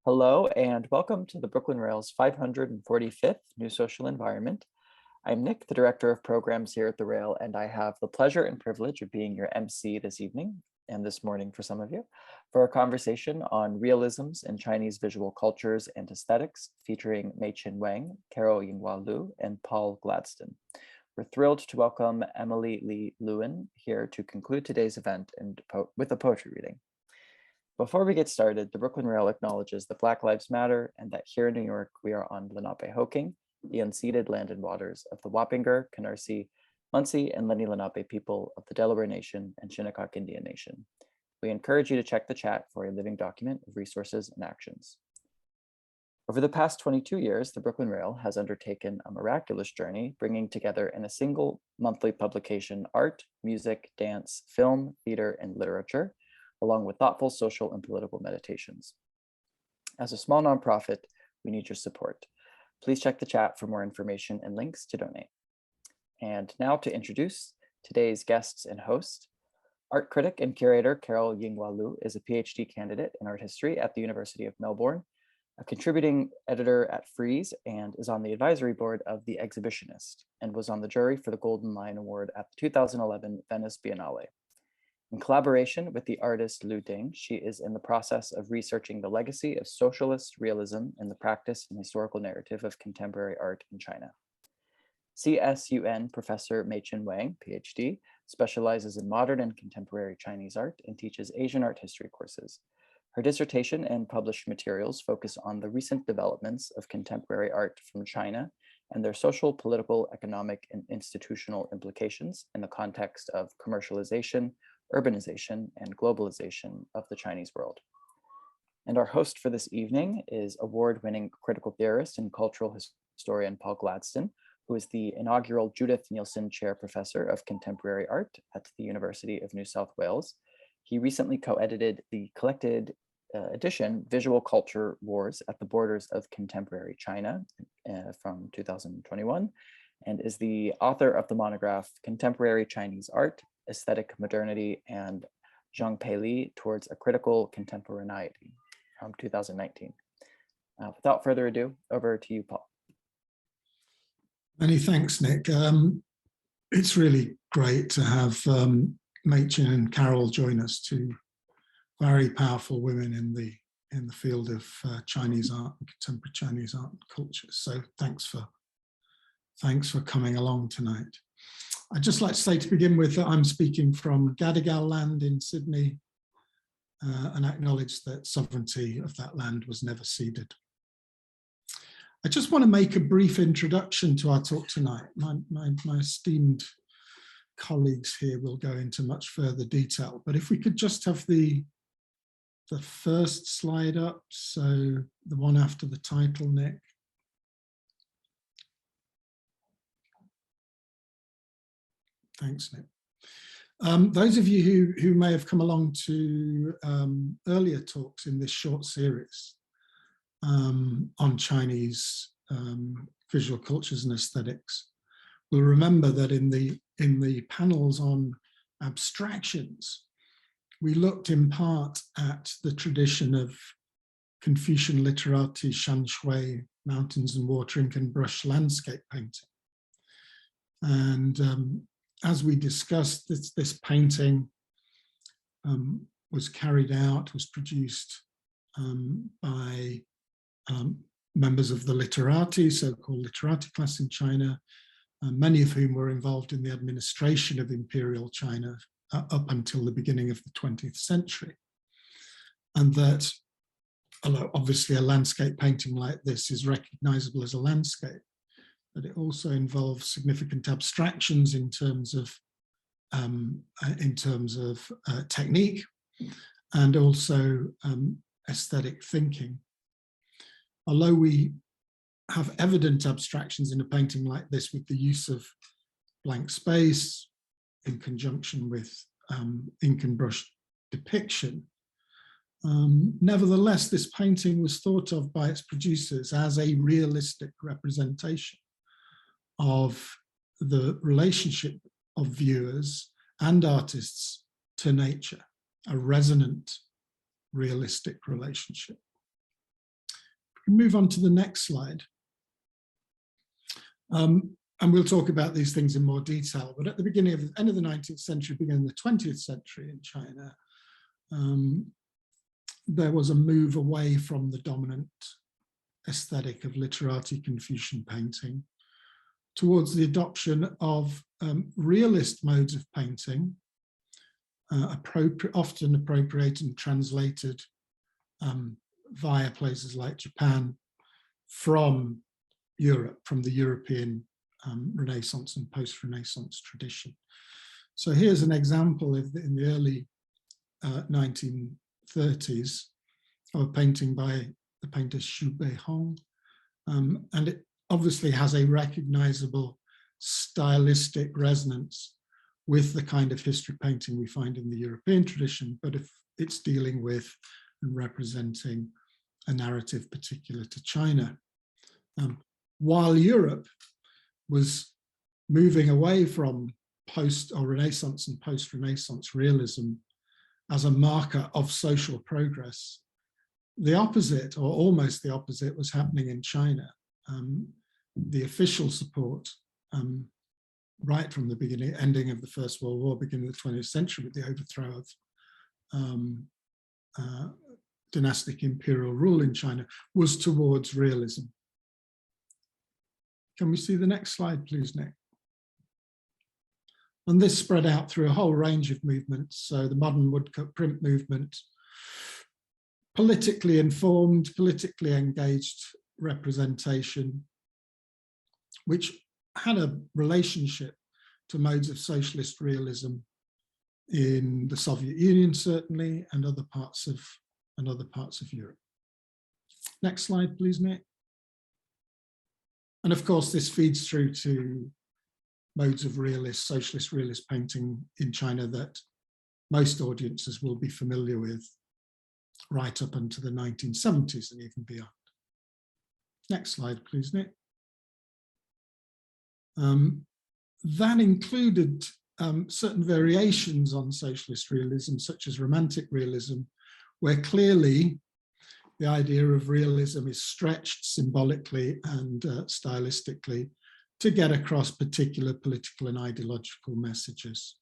Hello and welcome to the Brooklyn Rail's 545th New Social Environment. I'm Nick, the Director of Programs here at the Rail, and I have the pleasure and privilege of being your MC this evening, and this morning for some of you, for a conversation on realisms in Chinese visual cultures and aesthetics, featuring Meiqin Wang, Carol Yinghua Lu, and Paul Gladston. We're thrilled to welcome Emily Lee Luan here to conclude today's event with a poetry reading. Before we get started, the Brooklyn Rail acknowledges that Black Lives Matter and that here in New York, we are on Lenape-Hoking, the unceded land and waters of the Wappinger, Canarsie, Munsee, and Lenni Lenape people of the Delaware Nation and Shinnecock Indian Nation. We encourage you to check the chat for a living document of resources and actions. Over the past 22 years, the Brooklyn Rail has undertaken a miraculous journey, bringing together in a single monthly publication art, music, dance, film, theater, and literature, along with thoughtful social and political meditations. As a small nonprofit, we need your support. Please check the chat for more information and links to donate. And now to introduce today's guests and host. Art critic and curator Carol Yinghua Lu is a PhD candidate in art history at the University of Melbourne, a contributing editor at Frieze, and is on the advisory board of The Exhibitionist, and was on the jury for the Golden Lion Award at the 2011 Venice Biennale. In collaboration with the artist Liu Ding, she is in the process of researching the legacy of Socialist Realism in the practice and historical narrative of contemporary art in China. CSUN Professor Meiqin Wang, PhD, specializes in modern and contemporary Chinese art and teaches Asian art history courses. Her dissertation and published materials focus on the recent developments of contemporary art from China and their social, political, economic, and institutional implications in the context of commercialization, urbanization, and globalization of the Chinese world. And our host for this evening is award-winning critical theorist and cultural historian Paul Gladston, who is the inaugural Judith Neilson Chair Professor of Contemporary Art at the University of New South Wales. He recently co-edited the collected edition Visual Culture Wars at the Borders of Contemporary China from 2021, and is the author of the monograph Contemporary Chinese Art, Aesthetic Modernity, and Zhang Peili Towards a Critical Contemporaneity from 2019. Without further ado, over to you, Paul. Many thanks, Nick. It's really great to have Meiqin and Carol join us, two very powerful women in the field of Chinese art and contemporary Chinese art and culture. So thanks for coming along tonight. I'd just like to say to begin with that I'm speaking from Gadigal land in Sydney and acknowledge that sovereignty of that land was never ceded. I just want to make a brief introduction to our talk tonight. My esteemed colleagues here will go into much further detail, but if we could just have the first slide up, so the one after the title, Nick. Thanks, Nick. Those of you who may have come along to earlier talks in this short series on Chinese visual cultures and aesthetics will remember that in the panels on abstractions, we looked in part at the tradition of Confucian literati shan shui, mountains and water ink and brush landscape painting. And as we discussed, this painting was carried out, was produced by members of the literati, so-called literati class in China, many of whom were involved in the administration of imperial China up until the beginning of the 20th century. And that, although obviously a landscape painting like this is recognizable as a landscape, but it also involves significant abstractions in terms of technique and also aesthetic thinking. Although we have evident abstractions in a painting like this with the use of blank space in conjunction with ink and brush depiction, nevertheless, this painting was thought of by its producers as a realistic representation of the relationship of viewers and artists to nature, a resonant, realistic relationship. Move on to the next slide. And we'll talk about these things in more detail, but at the end of the 19th century, beginning of the 20th century in China, there was a move away from the dominant aesthetic of literati Confucian painting towards the adoption of realist modes of painting, often appropriated and translated via places like Japan from Europe, from the European Renaissance and post-Renaissance tradition. So here's an example in the early 1930s of a painting by the painter Xu Beihong, and it obviously has a recognizable stylistic resonance with the kind of history painting we find in the European tradition, but if it's dealing with and representing a narrative particular to China. While Europe was moving away from post or Renaissance and post-Renaissance realism as a marker of social progress, the opposite, or almost the opposite, was happening in China. The official support, right from the ending of the First World War, beginning of the 20th century, with the overthrow of dynastic imperial rule in China, was towards realism. Can we see the next slide, please, Nick? And this spread out through a whole range of movements. So the modern woodcut print movement, politically informed, politically engaged representation, which had a relationship to modes of socialist realism in the Soviet Union, certainly, and other parts of Europe. Next slide, please, Nick. And of course, this feeds through to modes of realist, socialist realist painting in China that most audiences will be familiar with right up into the 1970s and even beyond. Next slide, please, Nick. That included certain variations on socialist realism, such as romantic realism, where clearly the idea of realism is stretched symbolically and stylistically to get across particular political and ideological messages.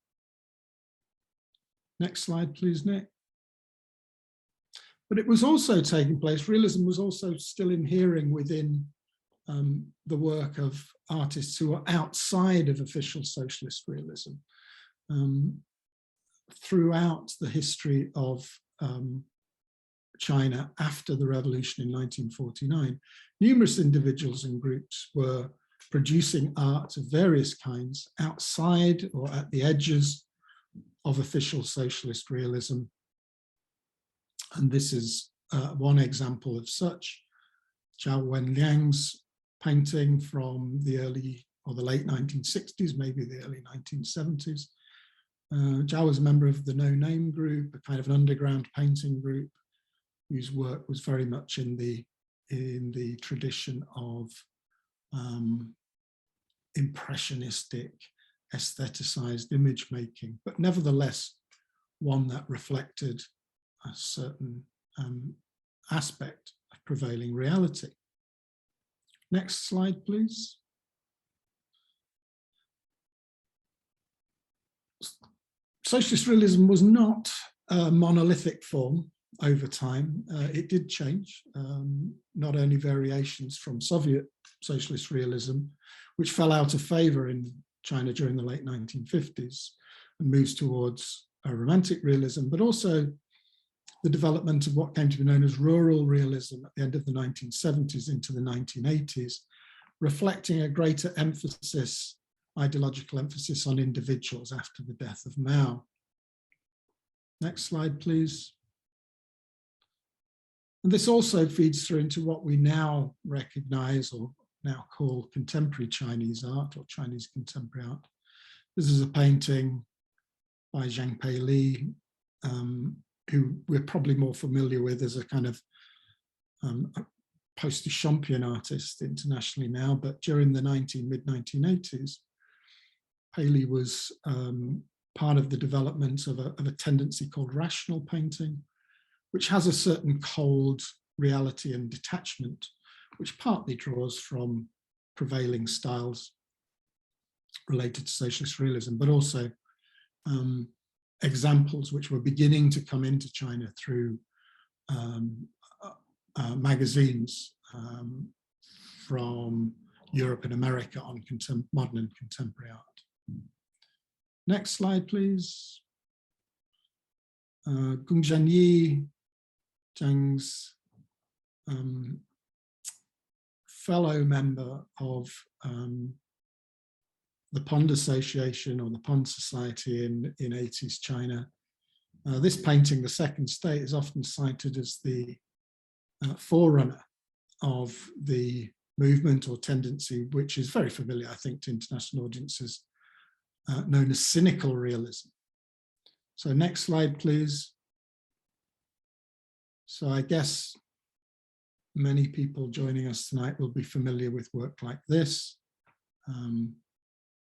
Next slide, please, Nick. But it was also taking place, realism was also still inhering within the work of artists who are outside of official socialist realism. Throughout the history of China after the revolution in 1949, numerous individuals and groups were producing art of various kinds outside or at the edges of official socialist realism. And this is one example of such. Zhao Wenliang's painting from the early or the late 1960s, maybe the early 1970s. Zhao was a member of the No Name group, a kind of an underground painting group whose work was very much in the tradition of impressionistic, aestheticized image making, but nevertheless one that reflected a certain aspect of prevailing reality. Next slide, please. Socialist realism was not a monolithic form over time. It did change, not only variations from Soviet socialist realism, which fell out of favor in China during the late 1950s and moves towards a romantic realism, but also the development of what came to be known as rural realism at the end of the 1970s into the 1980s, reflecting a greater emphasis, ideological emphasis on individuals after the death of Mao. Next slide, please. And this also feeds through into what we now recognize or now call contemporary Chinese art or Chinese contemporary art. This is a painting by Zhang Pei Li, who we're probably more familiar with as a kind of post-Duchampian artist internationally now, but during the mid-1980s, Pei Li was part of the development of a tendency called rational painting, which has a certain cold reality and detachment which partly draws from prevailing styles related to socialist realism, but also examples which were beginning to come into China through magazines from Europe and America on modern and contemporary art. Next slide, please. Gung Zhanyi, Zhang's fellow member of the Pond Association or the Pond Society in 80s China. This painting, The Second State, is often cited as the forerunner of the movement or tendency, which is very familiar, I think, to international audiences, known as cynical realism. So next slide, please. So I guess many people joining us tonight will be familiar with work like this,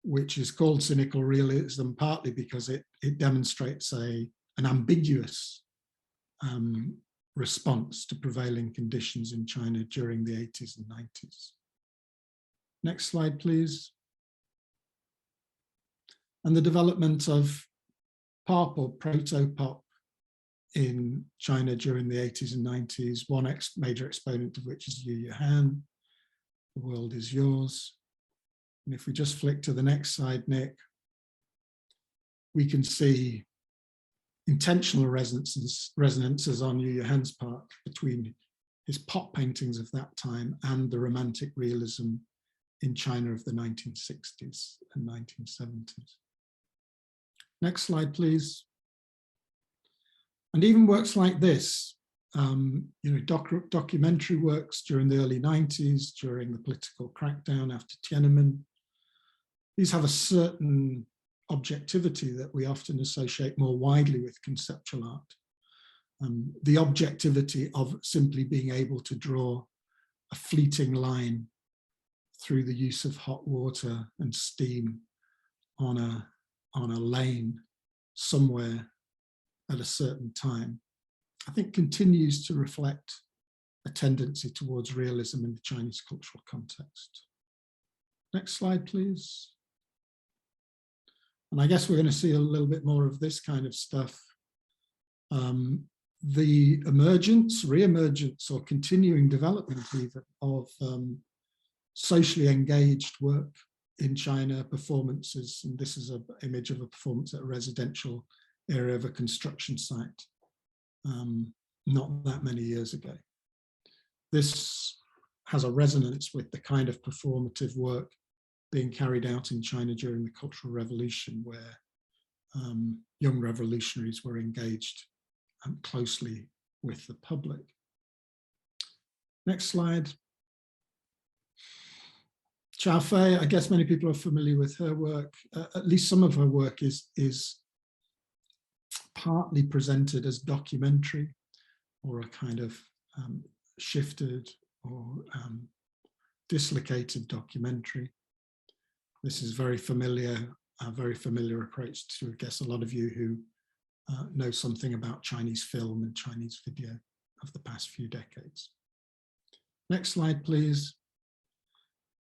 which is called cynical realism, partly because it demonstrates an ambiguous response to prevailing conditions in China during the 80s and 90s. Next slide, please. And the development of pop or proto-pop in China during the 80s and 90s, one major exponent of which is Yu Han, The World Is Yours. And if we just flick to the next slide, Nick, we can see intentional resonances on Yu Han's part between his pop paintings of that time and the romantic realism in China of the 1960s and 1970s. Next slide, please. And even works like this, documentary works during the early 90s, during the political crackdown after Tiananmen, these have a certain objectivity that we often associate more widely with conceptual art. The objectivity of simply being able to draw a fleeting line through the use of hot water and steam on a lane somewhere at a certain time, I think continues to reflect a tendency towards realism in the Chinese cultural context. Next slide, please. And I guess we're going to see a little bit more of this kind of stuff. The emergence, re-emergence, or continuing development even of socially engaged work in China, performances, and this is an image of a performance at a residential area of a construction site not that many years ago. This has a resonance with the kind of performative work being carried out in China during the Cultural Revolution, where young revolutionaries were engaged closely with the public. Next slide. Chao Fei, I guess many people are familiar with her work. At least some of her work is partly presented as documentary, or a kind of shifted or dislocated documentary. This is very familiar, a very familiar approach to, I guess, a lot of you who know something about Chinese film and Chinese video of the past few decades. Next slide, please.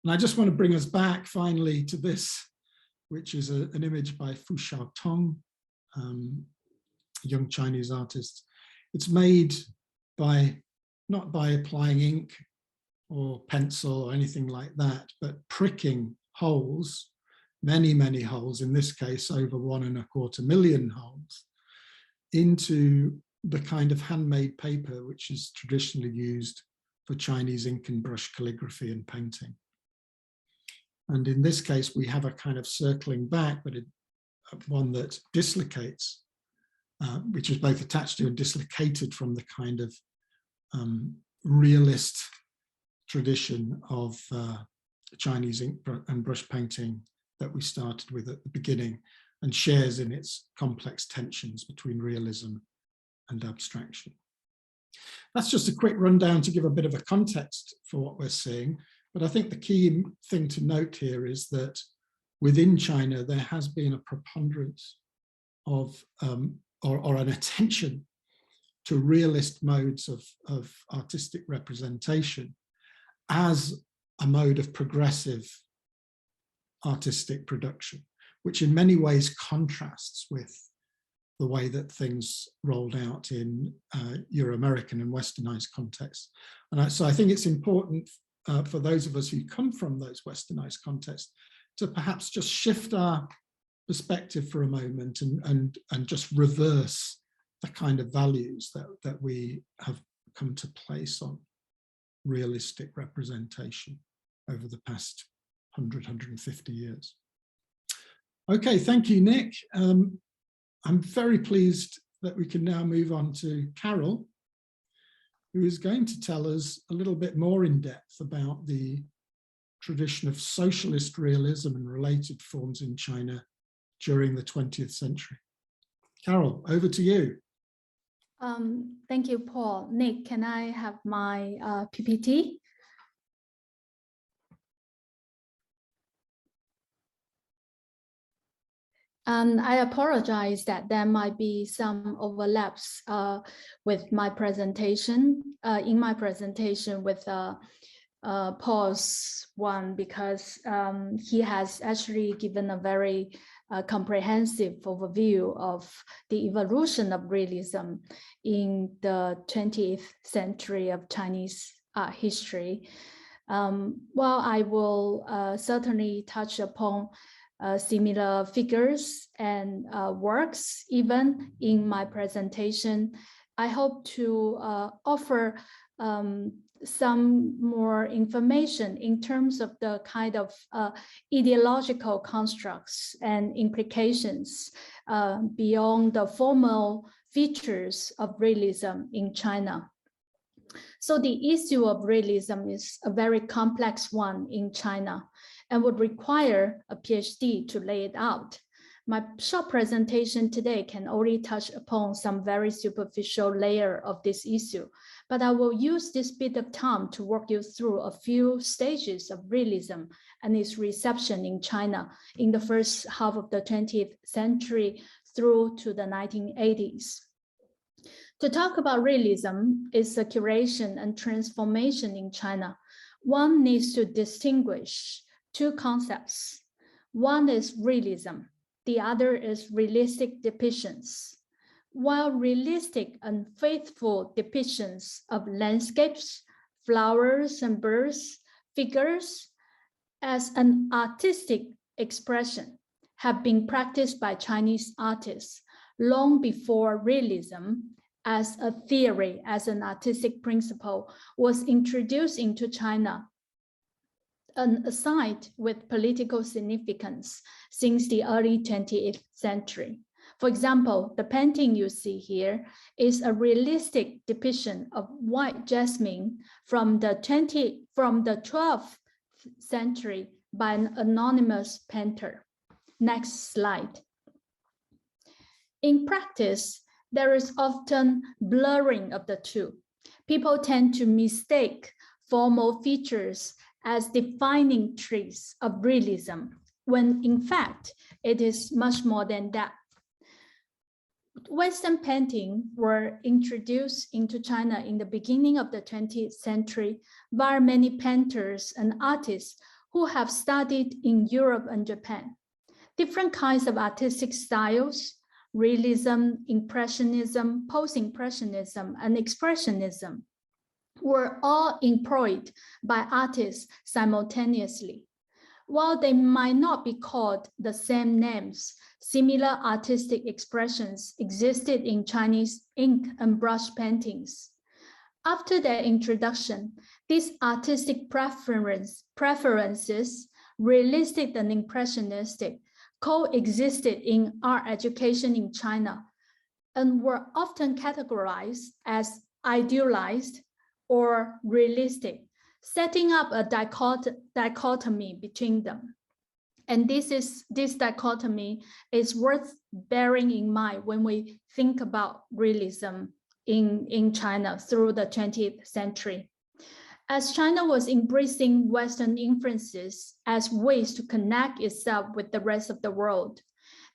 And I just want to bring us back finally to this, which is an image by Fu Xiaotong, a young Chinese artist. It's made by, not by applying ink or pencil or anything like that, but pricking holes, many, many holes, in this case over 1.25 million holes, into the kind of handmade paper which is traditionally used for Chinese ink and brush calligraphy and painting. And in this case, we have a kind of circling back, but one that dislocates, which is both attached to and dislocated from the kind of realist tradition of Chinese ink and brush painting that we started with at the beginning, and shares in its complex tensions between realism and abstraction. That's just a quick rundown to give a bit of a context for what we're seeing. But I think the key thing to note here is that within China, there has been a preponderance of, or an attention to realist modes of artistic representation, as a mode of progressive artistic production, which in many ways contrasts with the way that things rolled out in Euro-American and Westernized contexts. And so I think it's important for those of us who come from those Westernized contexts to perhaps just shift our perspective for a moment and just reverse the kind of values that we have come to place on realistic representation over the past 150 years. Okay, thank you, Nick. I'm very pleased that we can now move on to Carol, who is going to tell us a little bit more in depth about the tradition of socialist realism and related forms in China during the 20th century. Carol, over to you. Thank you, Paul. Nick, can I have my PPT? And I apologize that there might be some overlaps with my presentation, in my presentation with Paul's one, because he has actually given a very comprehensive overview of the evolution of realism in the 20th century of Chinese art history. While I will certainly touch upon similar figures and works even in my presentation, I hope to offer some more information in terms of the kind of ideological constructs and implications beyond the formal features of realism in China. So the issue of realism is a very complex one in China and would require a PhD to lay it out. My short presentation today can only touch upon some very superficial layer of this issue, but I will use this bit of time to walk you through a few stages of realism and its reception in China in the first half of the 20th century through to the 1980s. To talk about realism is a curation and transformation in China. One needs to distinguish two concepts. One is realism, the other is realistic depictions. While realistic and faithful depictions of landscapes, flowers and birds, figures as an artistic expression have been practiced by Chinese artists long before realism as a theory, as an artistic principle was introduced into China, an aside with political significance since the early 20th century. For example, the painting you see here is a realistic depiction of white jasmine from the 12th century by an anonymous painter. Next slide. In practice, there is often blurring of the two. People tend to mistake formal features as defining traits of realism, when in fact, it is much more than that. Western painting were introduced into China in the beginning of the 20th century by many painters and artists who have studied in Europe and Japan. Different kinds of artistic styles, realism, impressionism, post-impressionism, and expressionism were all employed by artists simultaneously. While they might not be called the same names, similar artistic expressions existed in Chinese ink and brush paintings. After their introduction, these artistic preferences, realistic and impressionistic, coexisted in art education in China and were often categorized as idealized or realistic, setting up a dichotomy between them. And this dichotomy is worth bearing in mind when we think about realism in China through the 20th century. As China was embracing Western influences as ways to connect itself with the rest of the world,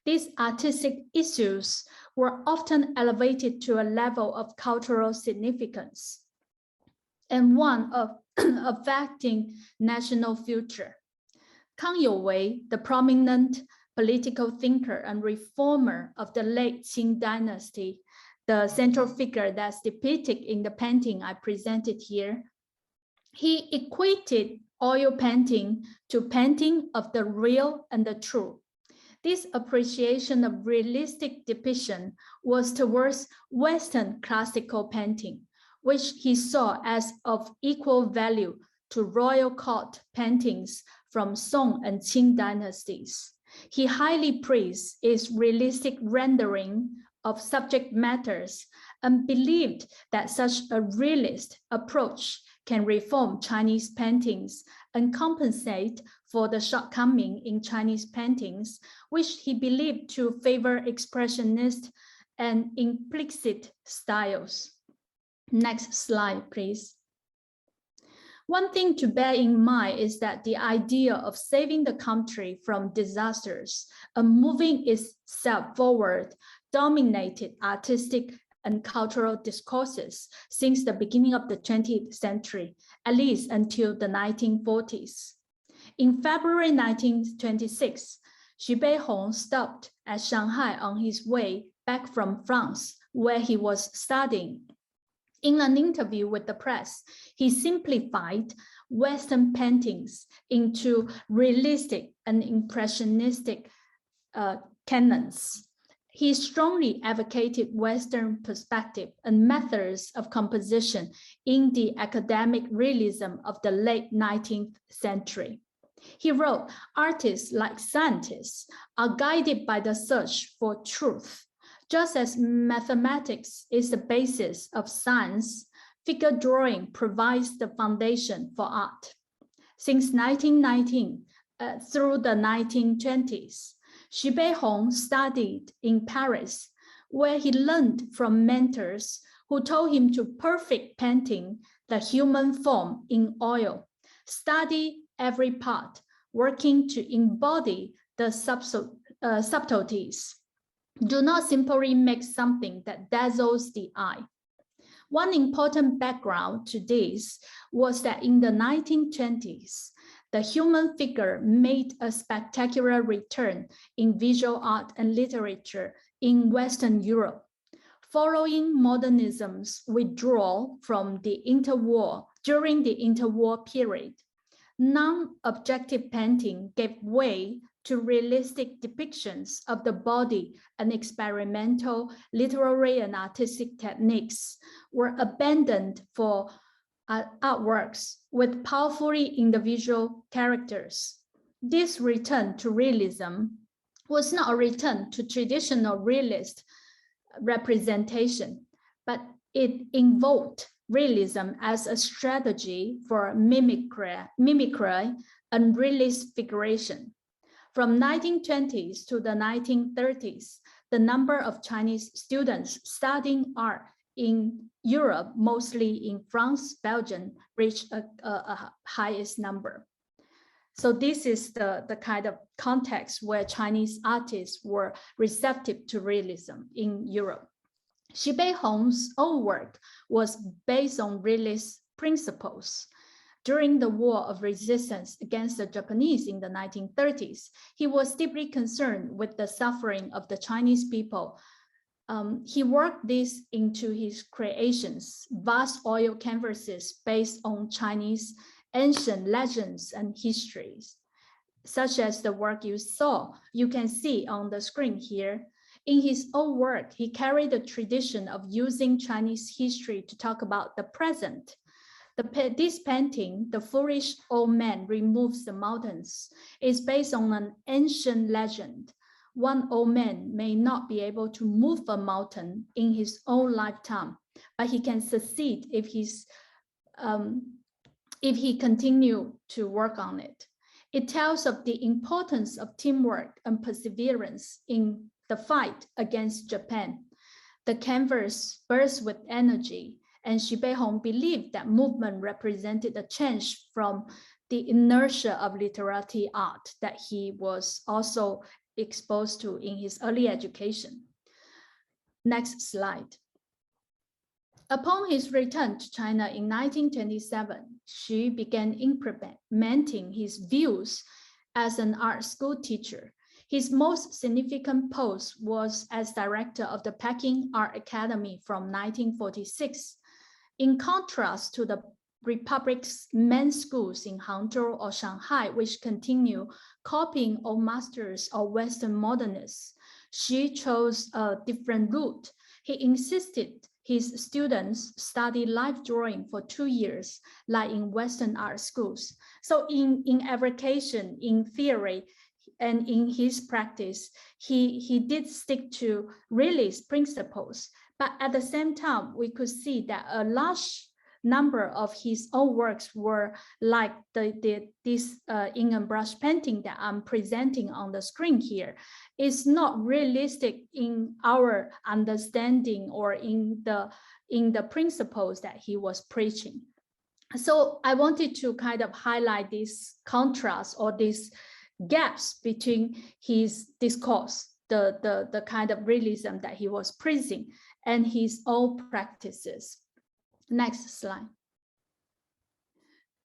these artistic issues were often elevated to a level of cultural significance. and one of affecting national future. Kang Youwei, the prominent political thinker and reformer of the late Qing dynasty, the central figure that's depicted in the painting I presented here, he equated oil painting to painting of the real and the true. This appreciation of realistic depiction was towards Western classical painting, which he saw as of equal value to royal court paintings from Song and Qing dynasties. He highly praised its realistic rendering of subject matters and believed that such a realist approach can reform Chinese paintings and compensate for the shortcoming in Chinese paintings, which he believed to favor expressionist and implicit styles. Next slide, please. One thing to bear in mind is that the idea of saving the country from disasters and moving itself forward dominated artistic and cultural discourses since the beginning of the 20th century, at least until the 1940s. In February 1926, Xu Beihong stopped at Shanghai on his way back from France, where he was studying. In an interview with the press, he simplified Western paintings into realistic and impressionistic canons. He strongly advocated Western perspective and methods of composition in the academic realism of the late 19th century. He wrote, "Artists, like scientists, are guided by the search for truth. Just as mathematics is the basis of science, figure drawing provides the foundation for art." Since 1919 through the 1920s, Xu Beihong studied in Paris, where he learned from mentors who told him to perfect painting the human form in oil, study every part, working to embody the subtleties. Do not simply make something that dazzles the eye. One important background to this was that in the 1920s, the human figure made a spectacular return in visual art and literature in Western Europe. Following modernism's withdrawal from the interwar, during the interwar period, non-objective painting gave way to realistic depictions of the body, and experimental literary and artistic techniques were abandoned for artworks with powerfully individual characters. This return to realism was not a return to traditional realist representation, but it invoked realism as a strategy for mimicry and realist figuration. From 1920s to the 1930s, the number of Chinese students studying art in Europe, mostly in France, Belgium, reached a highest number. So this is the kind of context where Chinese artists were receptive to realism in Europe. Xu Beihong's own work was based on realist principles. During the War of Resistance against the Japanese in the 1930s, he was deeply concerned with the suffering of the Chinese people. He worked this into his creations, vast oil canvases based on Chinese ancient legends and histories, such as the work you can see on the screen here. In his own work, he carried the tradition of using Chinese history to talk about the present. This painting, "The Foolish Old Man Removes the Mountains," is based on an ancient legend. One old man may not be able to move a mountain in his own lifetime, but he can succeed if he continues to work on it. It tells of the importance of teamwork and perseverance in the fight against Japan. The canvas bursts with energy, and Xu Beihong believed that movement represented a change from the inertia of literary art that he was also exposed to in his early education. Next slide. Upon his return to China in 1927, Xu began implementing his views as an art school teacher. His most significant post was as director of the Peking Art Academy from 1946. In contrast to the Republic's men's schools in Hangzhou or Shanghai, which continue copying old masters or Western modernists, Xu chose a different route. He insisted his students study life drawing for 2 years, like in Western art schools. So in application, in theory, and in his practice, he did stick to realist principles. But at the same time, we could see that a large number of his own works were like this ink and brush painting that I'm presenting on the screen here. It's not realistic in our understanding or in the principles that he was preaching. So I wanted to kind of highlight this contrast or this gaps between his discourse, the kind of realism that he was preaching, and his own practices. Next slide.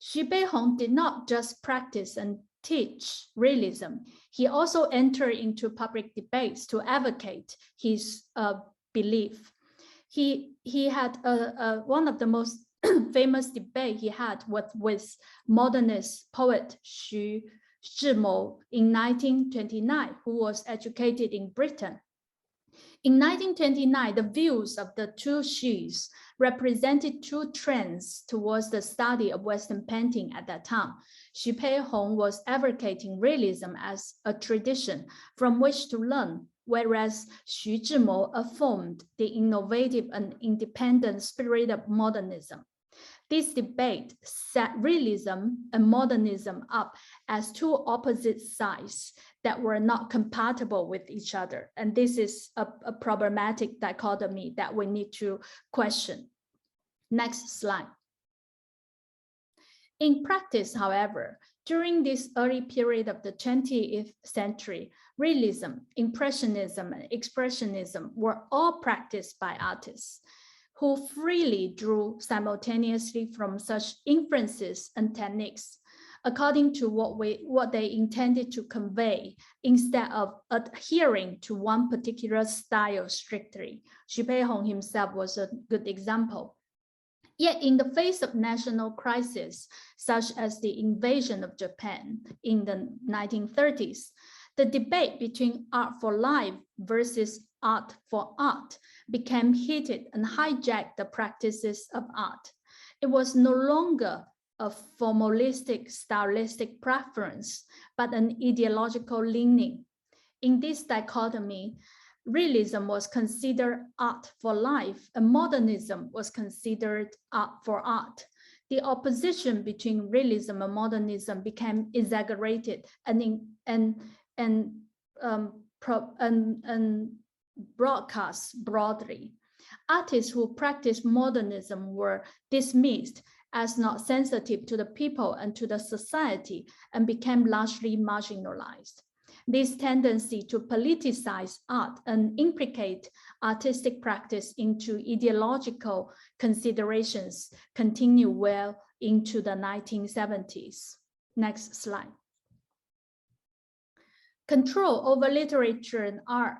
Xu Beihong did not just practice and teach realism. He also entered into public debates to advocate his belief. He had one of the most famous debate he had with modernist poet Xu Zhimo in 1929, who was educated in Britain. In 1929, the views of the two Xus represented two trends towards the study of Western painting at that time. Xu Beihong was advocating realism as a tradition from which to learn, whereas Xu Zhimo affirmed the innovative and independent spirit of modernism. This debate set realism and modernism up as two opposite sides that were not compatible with each other. And this is a problematic dichotomy that we need to question. Next slide. In practice, however, during this early period of the 20th century, realism, impressionism, and expressionism were all practiced by artists who freely drew simultaneously from such inferences and techniques according to what they intended to convey, instead of adhering to one particular style strictly. Xu Beihong himself was a good example. Yet in the face of national crisis, such as the invasion of Japan in the 1930s, the debate between art for life versus art for art became heated and hijacked the practices of art. It was no longer a formalistic stylistic preference, but an ideological leaning. In this dichotomy, realism was considered art for life, and modernism was considered art for art. The opposition between realism and modernism became exaggerated and broadcast broadly. Artists who practiced modernism were dismissed as not sensitive to the people and to the society, and became largely marginalized. This tendency to politicize art and implicate artistic practice into ideological considerations continued well into the 1970s. Next slide. Control over literature and art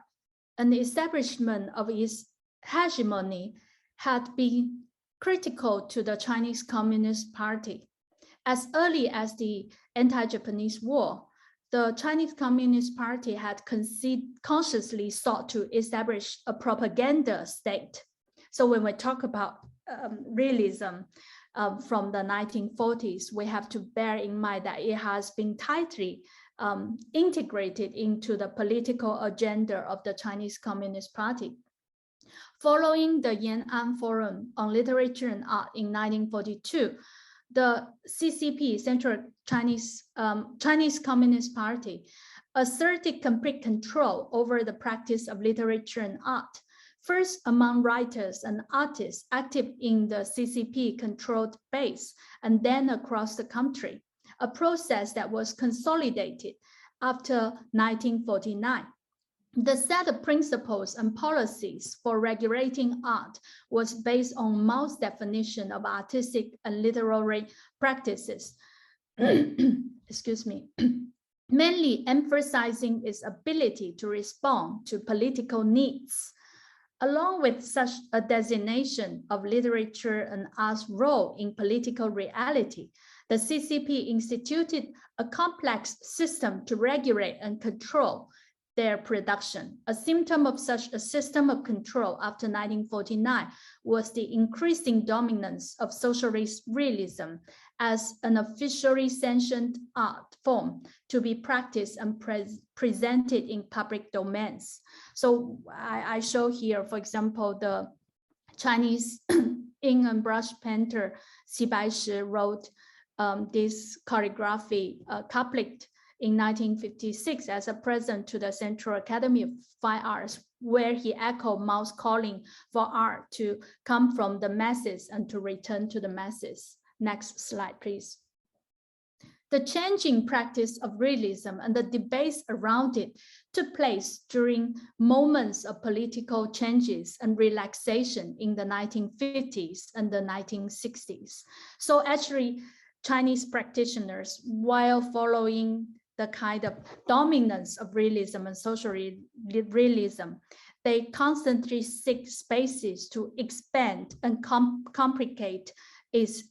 and the establishment of its hegemony had been critical to the Chinese Communist Party. As early as the anti-Japanese war, the Chinese Communist Party had consciously sought to establish a propaganda state. So when we talk about realism from the 1940s, we have to bear in mind that it has been tightly integrated into the political agenda of the Chinese Communist Party. Following the Yan'an Forum on Literature and Art in 1942, the CCP, Central Chinese Communist Party, asserted complete control over the practice of literature and art, first among writers and artists active in the CCP-controlled base, and then across the country, a process that was consolidated after 1949. The set of principles and policies for regulating art was based on Mao's definition of artistic and literary practices, excuse me, mainly emphasizing its ability to respond to political needs. Along with such a designation of literature and art's role in political reality, the CCP instituted a complex system to regulate and control their production. A symptom of such a system of control after 1949 was the increasing dominance of socialist realism as an officially sanctioned art form to be practiced and presented in public domains. So I show here, for example, the Chinese ink and brush painter Xi Baishi wrote this calligraphy couplet in 1956 as a present to the Central Academy of Fine Arts, where he echoed Mao's calling for art to come from the masses and to return to the masses. Next slide, please. The changing practice of realism and the debates around it took place during moments of political changes and relaxation in the 1950s and the 1960s. So actually, Chinese practitioners, while following the kind of dominance of realism and social realism, they constantly seek spaces to expand and complicate its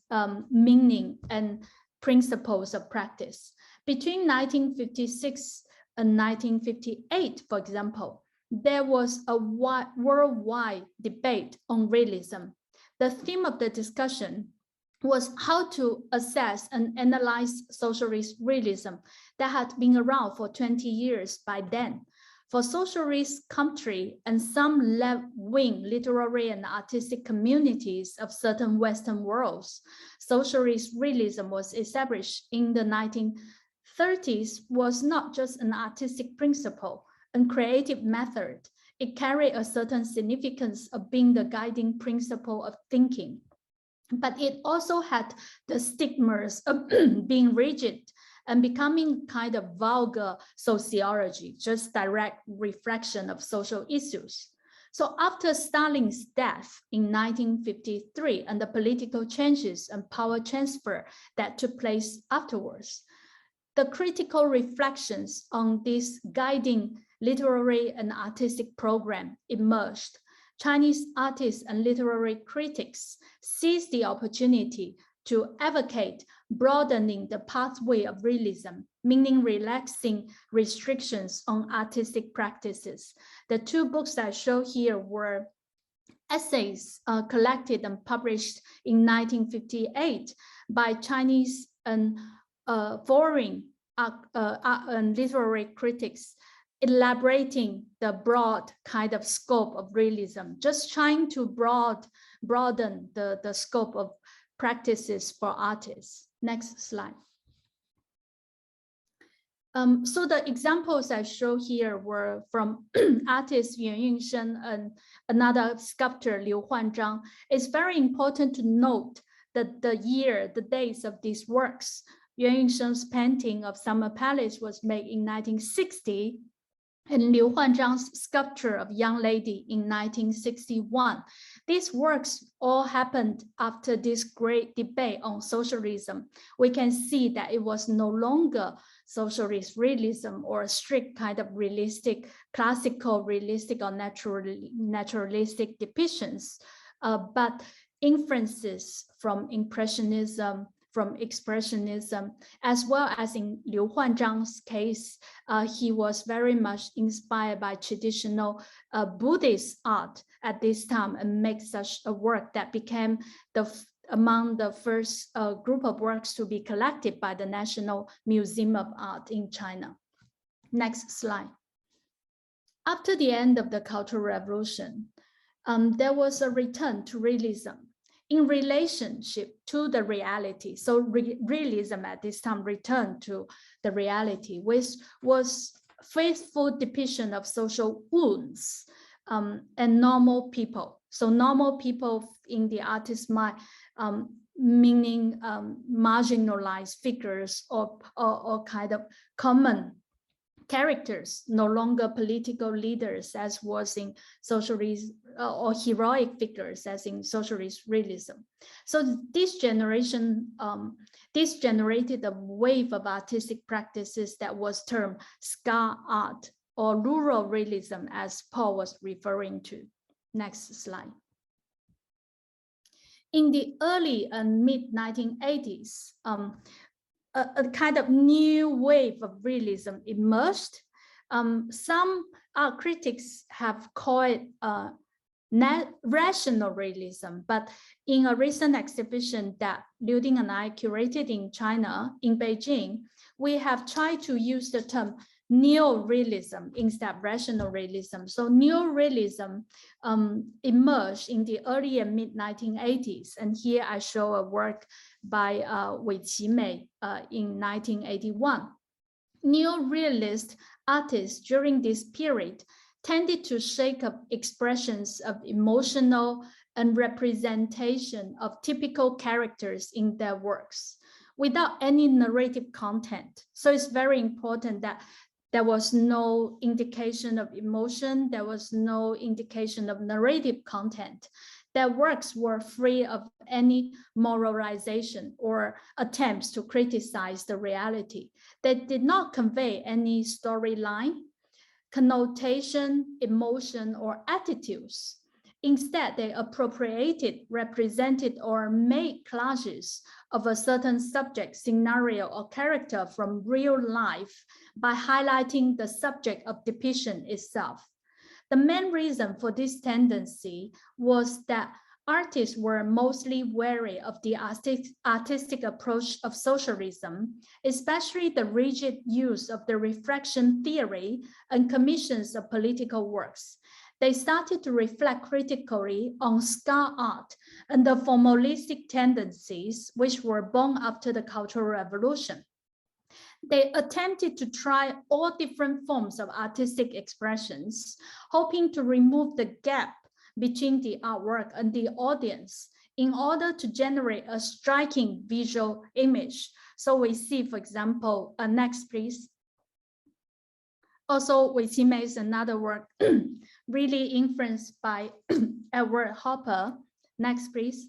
meaning and principles of practice. Between 1956 and 1958, for example, there was a worldwide debate on realism. The theme of the discussion was how to assess and analyze socialist realism that had been around for 20 years by then. For socialist country and some left-wing literary and artistic communities of certain Western worlds, socialist realism was established in the 1930s was not just an artistic principle and creative method. It carried a certain significance of being the guiding principle of thinking. But it also had the stigmas of being rigid and becoming kind of vulgar sociology, just direct reflection of social issues. So after Stalin's death in 1953 and the political changes and power transfer that took place afterwards, the critical reflections on this guiding literary and artistic program emerged. Chinese artists and literary critics seized the opportunity to advocate broadening the pathway of realism, meaning relaxing restrictions on artistic practices. The two books I show here were essays collected and published in 1958 by Chinese and foreign and literary critics, elaborating the broad kind of scope of realism, just trying to broaden the scope of practices for artists. Next slide. So the examples I show here were from artist Yuan Yunshen and another sculptor Liu Huanzhang. It's very important to note that the dates of these works. Yuan Yunshen's painting of Summer Palace was made in 1960, and Liu Huanzhang's sculpture of Young Lady in 1961. These works all happened after this great debate on socialism. We can see that it was no longer socialist realism or a strict kind of realistic, classical realistic or naturalistic depictions, but influences from Impressionism, from Expressionism, as well as in Liu Huanzhang's case, he was very much inspired by traditional Buddhist art at this time and made such a work that became among the first group of works to be collected by the National Museum of Art in China. Next slide. After the end of the Cultural Revolution, there was a return to realism in relationship to the reality. So realism at this time returned to the reality, which was faithful depiction of social wounds and normal people. So normal people in the artist's mind, meaning marginalized figures or kind of common characters, no longer political leaders as was in socialist or heroic figures as in socialist realism. So this generation, this generated a wave of artistic practices that was termed scar art or rural realism, as Paul was referring to. Next slide. In the early and mid-1980s, a kind of new wave of realism emerged. Some art critics have called it rational realism, but in a recent exhibition that Liu Ding and I curated in China, in Beijing, we have tried to use the term neo-realism instead of rational realism. So neo-realism emerged in the early and mid-1980s. And here I show a work by Wei Qimei in 1981. Neo-realist artists during this period tended to shake up expressions of emotional and representation of typical characters in their works without any narrative content. So it's very important that there was no indication of emotion, there was no indication of narrative content. Their works were free of any moralization or attempts to criticize the reality. They did not convey any storyline, connotation, emotion, or attitudes. Instead, they appropriated, represented, or made collages of a certain subject, scenario, or character from real life by highlighting the subject of depiction itself. The main reason for this tendency was that artists were mostly wary of the artistic approach of socialism, especially the rigid use of the reflection theory and commissions of political works. They started to reflect critically on scar art and the formalistic tendencies which were born after the Cultural Revolution. They attempted to try all different forms of artistic expressions, hoping to remove the gap between the artwork and the audience in order to generate a striking visual image. So we see, for example, next please. Also, Wei Qimei's another work really influenced by Edward Hopper. Next, please.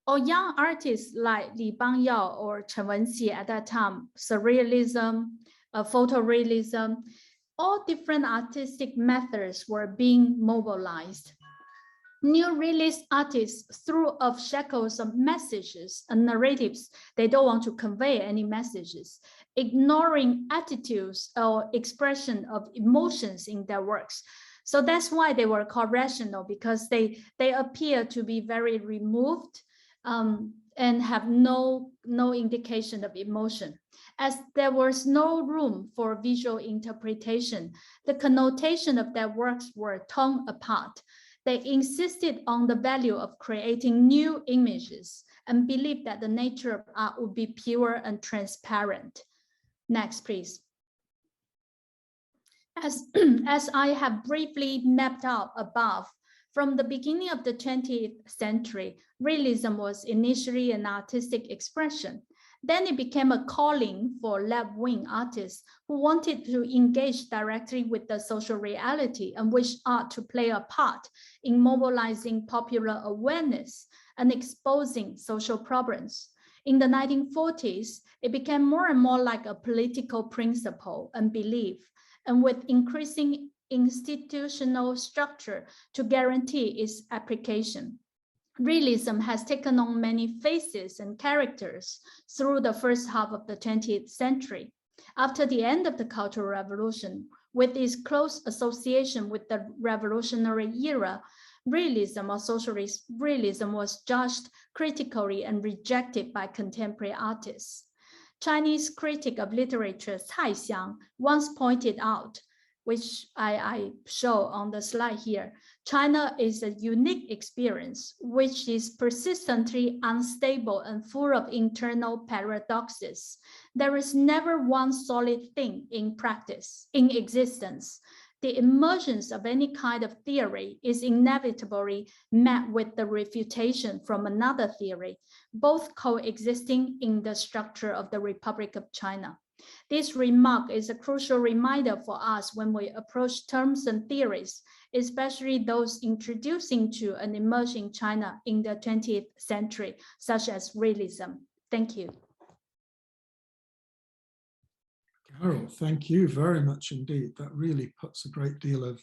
Or young artists like Li Bangyao or Chen Wenxi at that time, surrealism, photorealism, all different artistic methods were being mobilized. New realist artists threw off shackles of messages and narratives. They don't want to convey any messages, ignoring attitudes or expression of emotions in their works. So that's why they were called rational, because they appear to be very removed and have no indication of emotion. As there was no room for visual interpretation, the connotation of their works were torn apart. They insisted on the value of creating new images and believed that the nature of art would be pure and transparent. Next, please. As I have briefly mapped out above, from the beginning of the 20th century, realism was initially an artistic expression. Then it became a calling for left-wing artists who wanted to engage directly with the social reality and wished art to play a part in mobilizing popular awareness and exposing social problems. In the 1940s, it became more and more like a political principle and belief, and with increasing institutional structure to guarantee its application. Realism has taken on many faces and characters through the first half of the 20th century. After the end of the Cultural Revolution, with its close association with the revolutionary era, realism or socialist realism was judged critically and rejected by contemporary artists. Chinese critic of literature Cai Xiang once pointed out, which I show on the slide here, China is a unique experience, which is persistently unstable and full of internal paradoxes. There is never one solid thing in practice, in existence. The emergence of any kind of theory is inevitably met with the refutation from another theory, both coexisting in the structure of the Republic of China. This remark is a crucial reminder for us when we approach terms and theories, especially those introducing to and emerging China in the 20th century, such as realism. Thank you. Carol, thank you very much indeed. That really puts a great deal of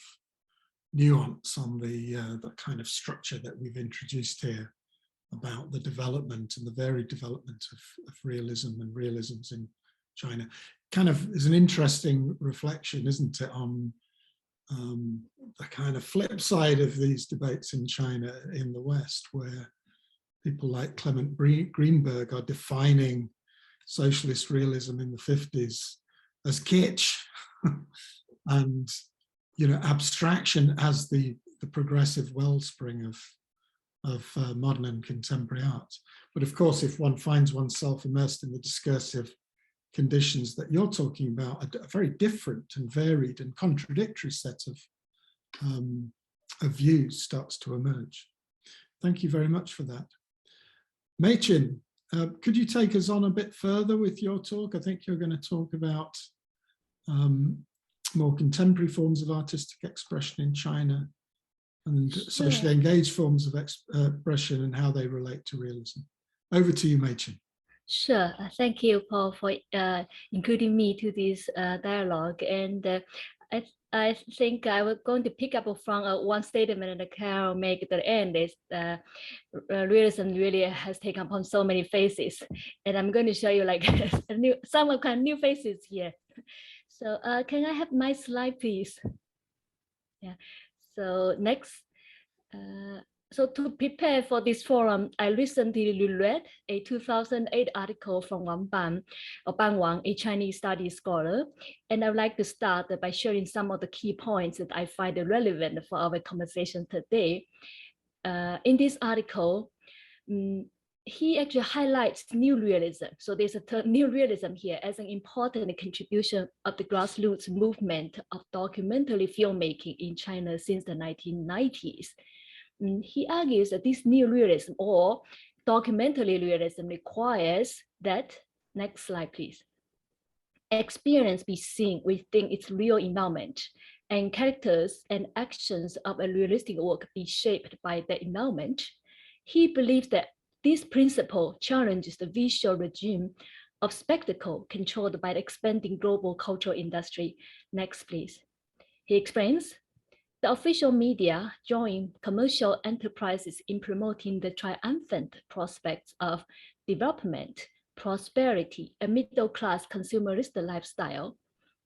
nuance on the kind of structure that we've introduced here about the development and the varied development of realism and realisms in China. Kind of is an interesting reflection, isn't it, on the kind of flip side of these debates in China in the West, where people like Clement Greenberg are defining socialist realism in the 50s as kitsch and, you know, abstraction as the progressive wellspring of modern and contemporary art. But of course, if one finds oneself immersed in the discursive conditions that you're talking about, a very different and varied and contradictory set of views starts to emerge. Thank you very much for that. Meiqin, could you take us on a bit further with your talk? I think you're going to talk about more contemporary forms of artistic expression in China and socially engaged forms of expression and how they relate to realism. Over to you, Meiqin. Sure. Thank you, Paul, for including me to this dialogue. And I think I was going to pick up from one statement that Carol made at the end is realism really has taken upon so many faces. And I'm going to show you like some kind of new faces here. So can I have my slide, please? Yeah. So next. So to prepare for this forum, I recently read a 2008 article from Ban Wang, a Chinese studies scholar. And I would like to start by sharing some of the key points that I find relevant for our conversation today. In this article, he actually highlights new realism. So there's a term, new realism here, as an important contribution of the grassroots movement of documentary filmmaking in China since the 1990s. He argues that this new realism or documentary realism requires that, next slide please, experience be seen within its real environment and characters and actions of a realistic work be shaped by the environment. He believes that this principle challenges the visual regime of spectacle controlled by the expanding global cultural industry. Next please. He explains, the official media join commercial enterprises in promoting the triumphant prospects of development, prosperity, a middle-class consumerist lifestyle.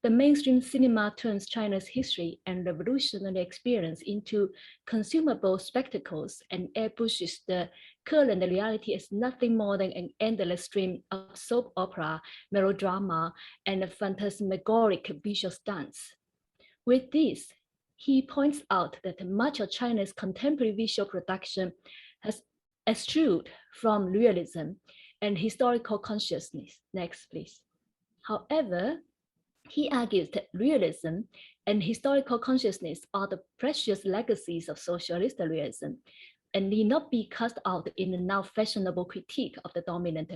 The mainstream cinema turns China's history and revolutionary experience into consumable spectacles and airbushes the current reality as nothing more than an endless stream of soap opera, melodrama, and phantasmagoric visual stunts. With this, he points out that much of China's contemporary visual production has eschewed from realism and historical consciousness. Next, please. However, he argues that realism and historical consciousness are the precious legacies of socialist realism and need not be cast out in the now fashionable critique of the dominant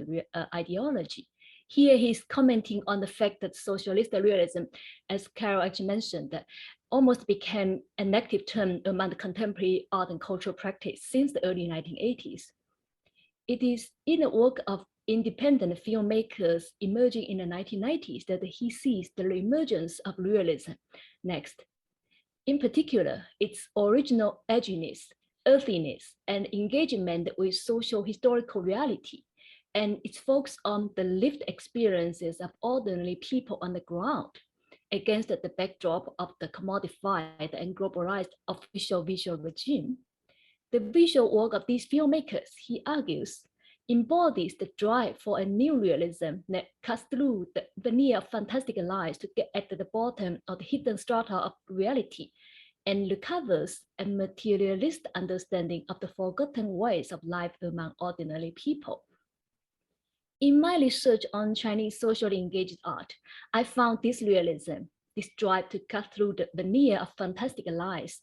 ideology. Here he's commenting on the fact that socialist realism, as Carol actually mentioned, that almost became an active term among the contemporary art and cultural practice since the early 1980s. It is in the work of independent filmmakers emerging in the 1990s that he sees the reemergence of realism. Next. In particular, its original edginess, earthiness, and engagement with social historical reality, and its focus on the lived experiences of ordinary people on the ground against the backdrop of the commodified and globalized official visual regime. The visual work of these filmmakers, he argues, embodies the drive for a new realism that cuts through the veneer of fantastic lies to get at the bottom of the hidden strata of reality and recovers a materialist understanding of the forgotten ways of life among ordinary people. In my research on Chinese socially engaged art, I found this realism, this drive to cut through the veneer of fantastic lies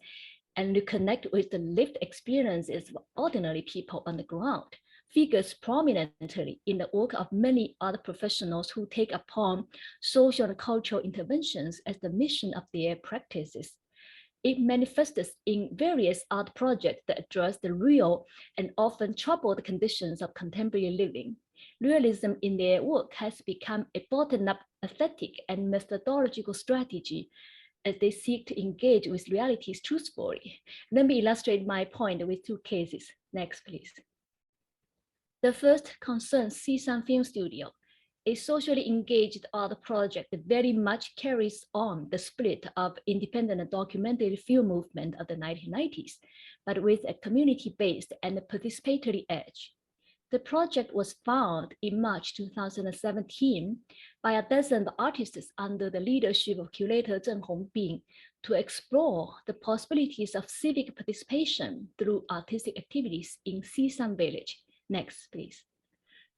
and reconnect with the lived experiences of ordinary people on the ground, figures prominently in the work of many other professionals who take upon social and cultural interventions as the mission of their practices. It manifests in various art projects that address the real and often troubled conditions of contemporary living. Realism in their work has become a bottom-up aesthetic and methodological strategy as they seek to engage with realities truthfully. Let me illustrate my point with two cases. Next, please. The first concerns Xishan Film Studio, a socially engaged art project that very much carries on the spirit of independent documentary film movement of the 1990s, but with a community-based and participatory edge. The project was founded in March 2017 by a dozen artists under the leadership of curator Zheng Hongbing to explore the possibilities of civic participation through artistic activities in Xishan Village. Next, please.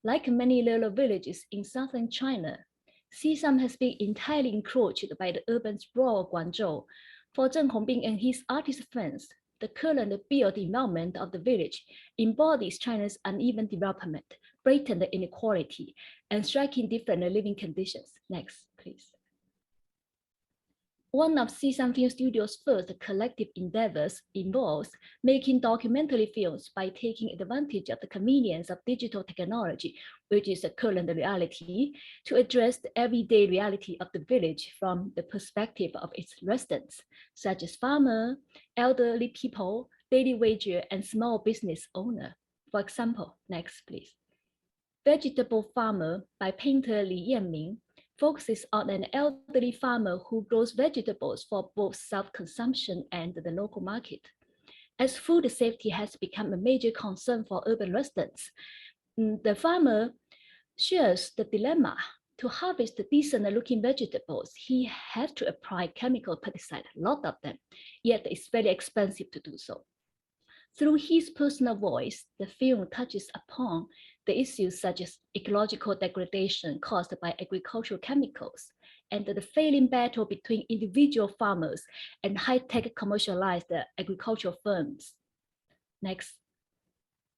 Like many little villages in southern China, Xishan has been entirely encroached by the urban sprawl of Guangzhou. For Zheng Hongbing and his artist friends, the current built environment of the village embodies China's uneven development, blatant inequality, and striking different living conditions. Next, please. One of Xishan Film Studio's first collective endeavors involves making documentary films by taking advantage of the convenience of digital technology, which is a current reality, to address the everyday reality of the village from the perspective of its residents, such as farmer, elderly people, daily wager, and small business owner. For example, next, please. Vegetable Farmer by painter Li Yanming focuses on an elderly farmer who grows vegetables for both self-consumption and the local market. As food safety has become a major concern for urban residents, the farmer shares the dilemma. To harvest decent-looking vegetables, he has to apply chemical pesticide, a lot of them, yet it's very expensive to do so. Through his personal voice, the film touches upon the issues such as ecological degradation caused by agricultural chemicals and the failing battle between individual farmers and high-tech commercialized agricultural firms. Next.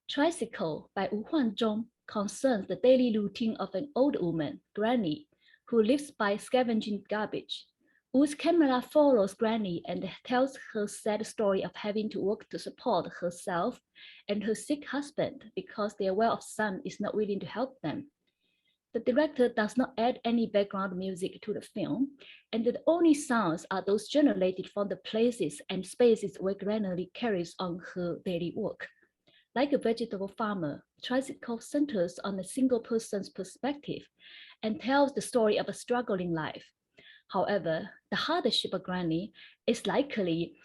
Tricycle by Wu Huanzhong concerns the daily routine of an old woman, Granny, who lives by scavenging garbage. Wu's camera follows Granny and tells her sad story of having to work to support herself and her sick husband because their well-off son is not willing to help them. The director does not add any background music to the film, and the only sounds are those generated from the places and spaces where Granny carries on her daily work. Like a vegetable farmer, Tricycle centers on a single person's perspective and tells the story of a struggling life. However, the hardship of Granny is likely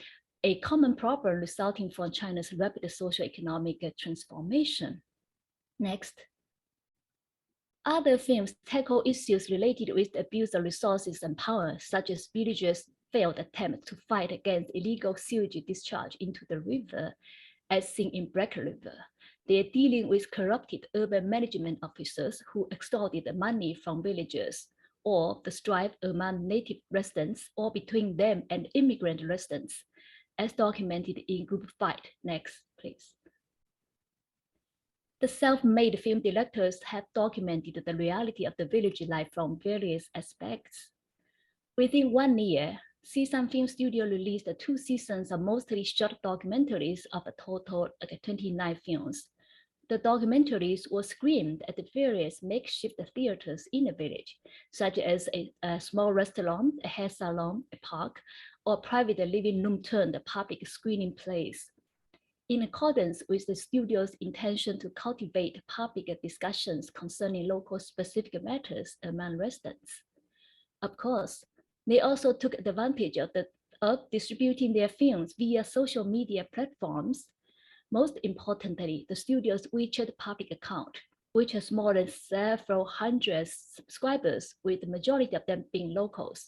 a common problem resulting from China's rapid socio-economic transformation. Next. Other films tackle issues related with the abuse of resources and power, such as villagers' failed attempts to fight against illegal sewage discharge into the river, as seen in Black River. They are dealing with corrupted urban management officers who extorted money from villagers, or the strife among native residents or between them and immigrant residents, as documented in Group Fight. Next, please. The self-made film directors have documented the reality of the village life from various aspects. Within 1 year, Xishan Film Studio released 2 seasons of mostly short documentaries of a total of 29 films. The documentaries were screened at the various makeshift theaters in the village, such as a small restaurant, a hair salon, a park, or a private living room turned public screening place. In accordance with the studio's intention to cultivate public discussions concerning local specific matters among residents. Of course, they also took advantage of distributing their films via social media platforms. Most importantly, the studio's WeChat public account, which has more than several hundred subscribers, with the majority of them being locals.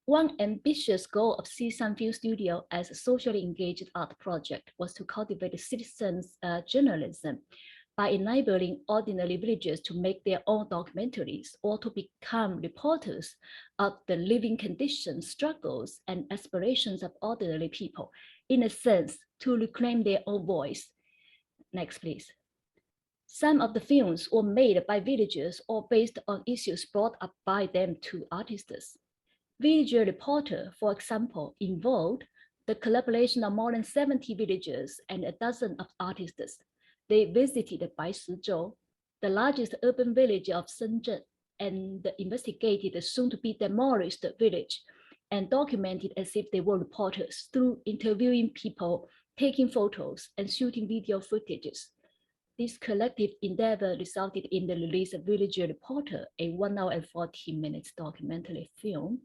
One ambitious goal of Xishan Film Studio as a socially engaged art project was to cultivate citizens' journalism by enabling ordinary villagers to make their own documentaries or to become reporters of the living conditions, struggles, and aspirations of ordinary people, in a sense, to reclaim their own voice. Next, please. Some of the films were made by villagers or based on issues brought up by them to artists. Villager Reporter, for example, involved the collaboration of more than 70 villagers and a dozen of artists. They visited Baishizhou, the largest urban village of Shenzhen, and investigated the soon-to-be demolished village and documented as if they were reporters through interviewing people, taking photos, and shooting video footages. This collective endeavor resulted in the release of Villager Reporter, a 1 hour and 40 minutes documentary film.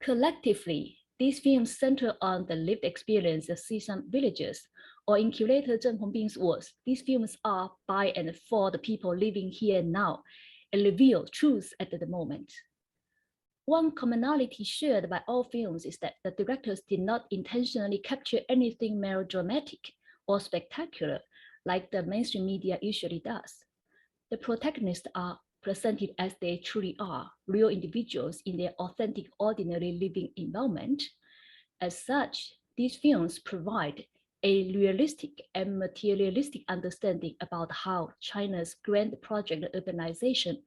Collectively, these films center on the lived experience of seasoned villagers, or in Curator Zheng Hongbing's words, these films are by and for the people living here and now, and reveal truths at the moment. One commonality shared by all films is that the directors did not intentionally capture anything melodramatic or spectacular like the mainstream media usually does. The protagonists are presented as they truly are, real individuals in their authentic, ordinary living environment. As such, these films provide a realistic and materialistic understanding about how China's grand project urbanization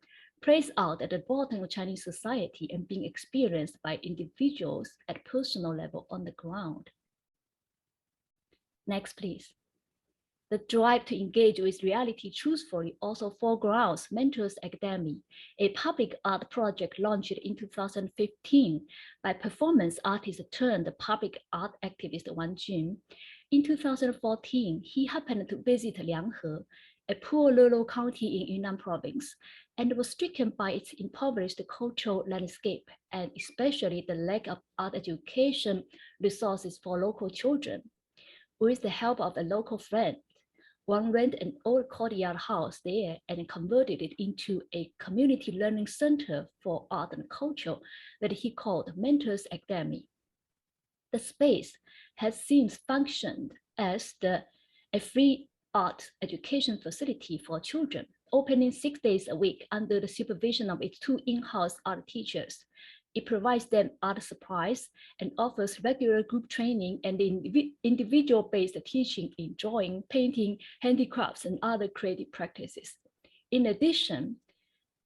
plays out at the bottom of Chinese society and being experienced by individuals at personal level on the ground. Next, please. The drive to engage with reality truthfully also foregrounds Mentors Academy, a public art project launched in 2015 by performance artist turned public art activist Wang Jun. In 2014, he happened to visit Lianghe, a poor rural county in Yunnan province, and was stricken by its impoverished cultural landscape, and especially the lack of art education resources for local children. With the help of a local friend, Wang rented an old courtyard house there and converted it into a community learning center for art and culture that he called Mentors Academy. The space has since functioned as a free art education facility for children, opening 6 days a week under the supervision of its 2 in-house art teachers. It provides them art supplies and offers regular group training and individual-based teaching in drawing, painting, handicrafts, and other creative practices. In addition,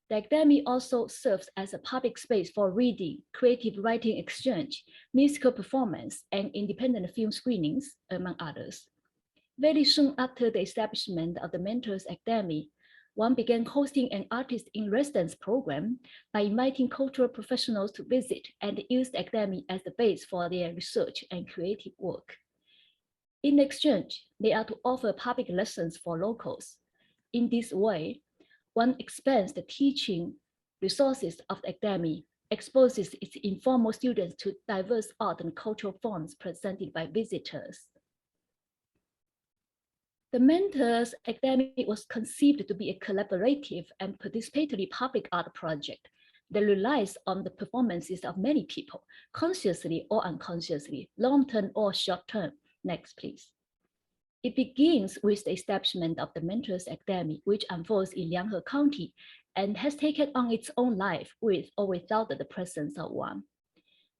the Academy also serves as a public space for reading, creative writing exchange, musical performance, and independent film screenings, among others. Very soon after the establishment of the Mentors Academy, Wang began hosting an artist in residence program by inviting cultural professionals to visit and use the academy as the base for their research and creative work. In exchange, they are to offer public lessons for locals. In this way, one expands the teaching resources of the academy, exposes its informal students to diverse art and cultural forms presented by visitors. The Mentors Academy was conceived to be a collaborative and participatory public art project that relies on the performances of many people, consciously or unconsciously, long-term or short-term. Next, please. It begins with the establishment of the Mentors Academy, which unfolds in Lianghe County and has taken on its own life with or without the presence of Wang.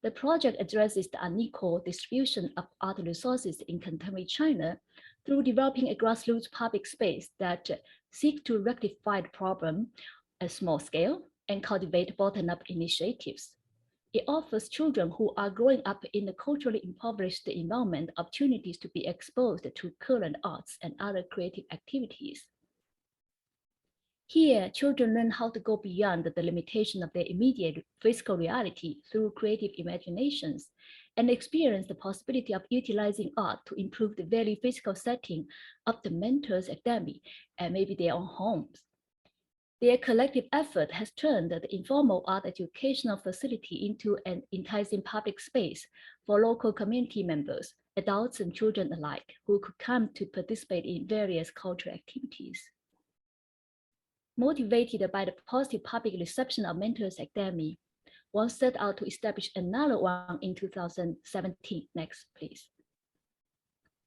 The project addresses the unequal distribution of art resources in contemporary China through developing a grassroots public space that seeks to rectify the problem at small scale and cultivate bottom-up initiatives. It offers children who are growing up in a culturally impoverished environment opportunities to be exposed to current arts and other creative activities. Here, children learn how to go beyond the limitation of their immediate physical reality through creative imaginations and experience the possibility of utilizing art to improve the very physical setting of the Mentors Academy and maybe their own homes. Their collective effort has turned the informal art educational facility into an enticing public space for local community members, adults and children alike, who could come to participate in various cultural activities. Motivated by the positive public reception of Mentors Academy, Wang set out to establish another one in 2017. Next, please.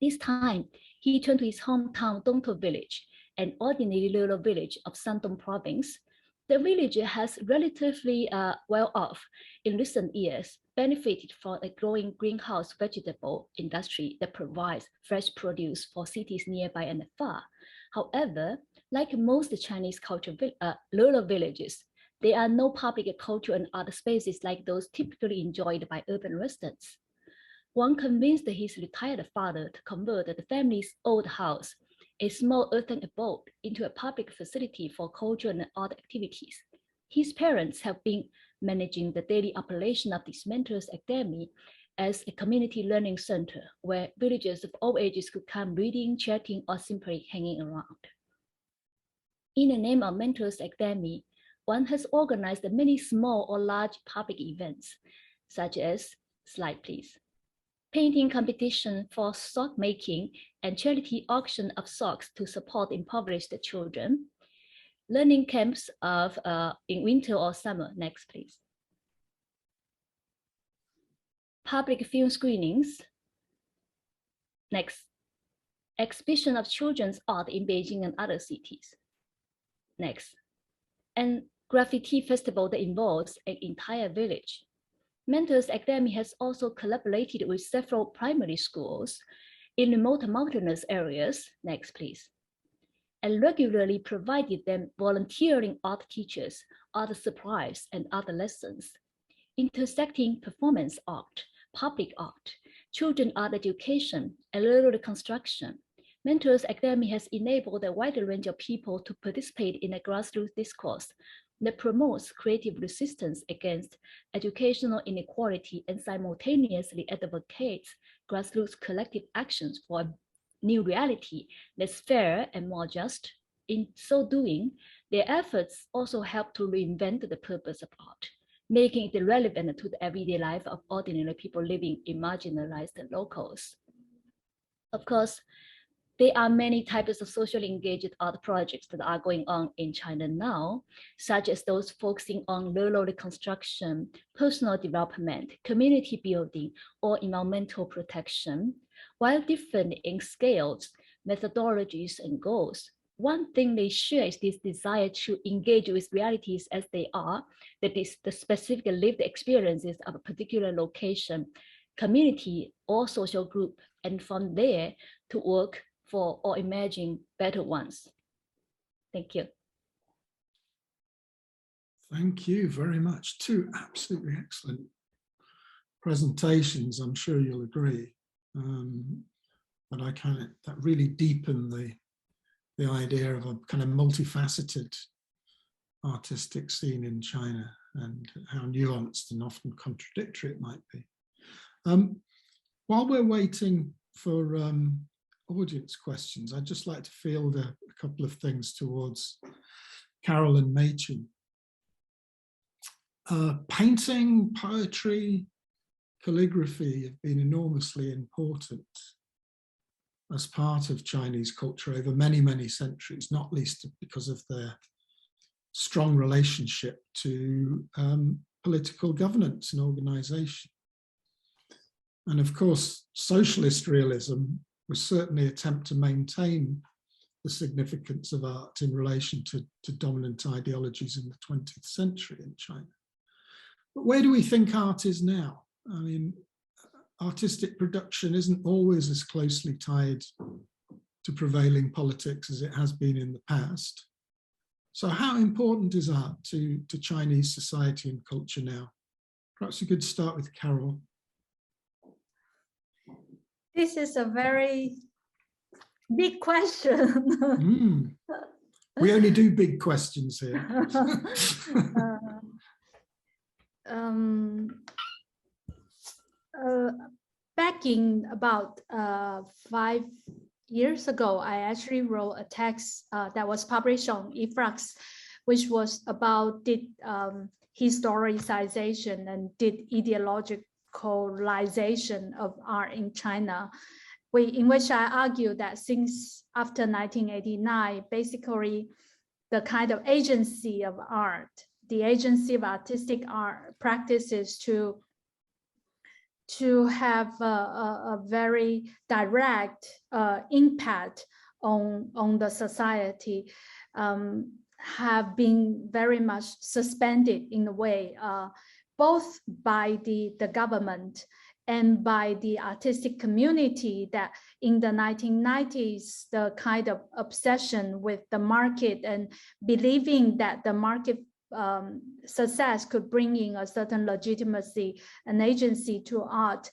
This time, he turned to his hometown Dongtou village, an ordinary rural village of Shandong province. The village has relatively well off in recent years, benefited from a growing greenhouse vegetable industry that provides fresh produce for cities nearby and far. However, like most Chinese rural villages, there are no public cultural and art spaces like those typically enjoyed by urban residents. Wang convinced his retired father to convert the family's old house, a small earthen abode, into a public facility for cultural and art activities. His parents have been managing the daily operation of this Mentors Academy as a community learning center where villagers of all ages could come reading, chatting, or simply hanging around. In the name of Mentors Academy, one has organized many small or large public events, such as, slide please, painting competition for sock making and charity auction of socks to support impoverished children, learning camps of in winter or summer, next please, public film screenings, next, exhibition of children's art in Beijing and other cities, next, and graffiti festival that involves an entire village. Mentors Academy has also collaborated with several primary schools in remote mountainous areas, next please, and regularly provided them volunteering art teachers, art supplies, and other lessons, intersecting performance art, public art, children art education, and rural construction. Mentors Academy has enabled a wide range of people to participate in a grassroots discourse that promotes creative resistance against educational inequality and simultaneously advocates grassroots collective actions for a new reality that's fair and more just. In so doing, their efforts also help to reinvent the purpose of art, making it relevant to the everyday life of ordinary people living in marginalized locales. Of course, there are many types of socially engaged art projects that are going on in China now, such as those focusing on rural reconstruction, personal development, community building, or environmental protection. While different in scales, methodologies, and goals, one thing they share is this desire to engage with realities as they are, that is the specific lived experiences of a particular location, community, or social group, and from there to work for or imagine better ones. Thank you. Thank you very much. Two absolutely excellent presentations, I'm sure you'll agree. But that really deepened the idea of a kind of multifaceted artistic scene in China and how nuanced and often contradictory it might be. While we're waiting for audience questions, I'd just like to field a couple of things towards Carol and Meiqin. Painting, poetry, calligraphy have been enormously important as part of Chinese culture over many, many centuries, not least because of their strong relationship to political governance and organization. And of course, socialist realism was certainly an attempt to maintain the significance of art in relation to dominant ideologies in the 20th century in China. But where do we think art is now? I mean, artistic production isn't always as closely tied to prevailing politics as it has been in the past. So how important is art to Chinese society and culture now? Perhaps we could start with Carol. This is a very big question. We only do big questions here. Back in about 5 years ago, I actually wrote a text that was published on eFlux, which was about historicization and ideologicalization of art in China, in which I argue that since after 1989, basically the kind of agency of art, the agency of artistic art practices to have a very direct impact on the society have been very much suspended in a way both by the government and by the artistic community, that in the 1990s, the kind of obsession with the market and believing that the market success could bring in a certain legitimacy and agency to art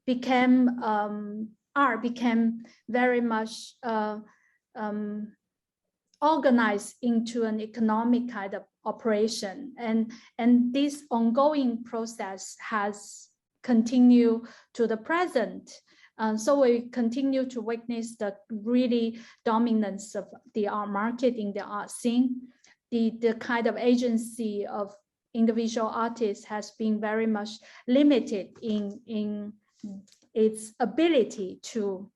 became very much organized into an economic kind of operation, and this ongoing process has continued to the present. So we continue to witness the really dominance of the art market in the art scene. The kind of agency of individual artists has been very much limited in its ability to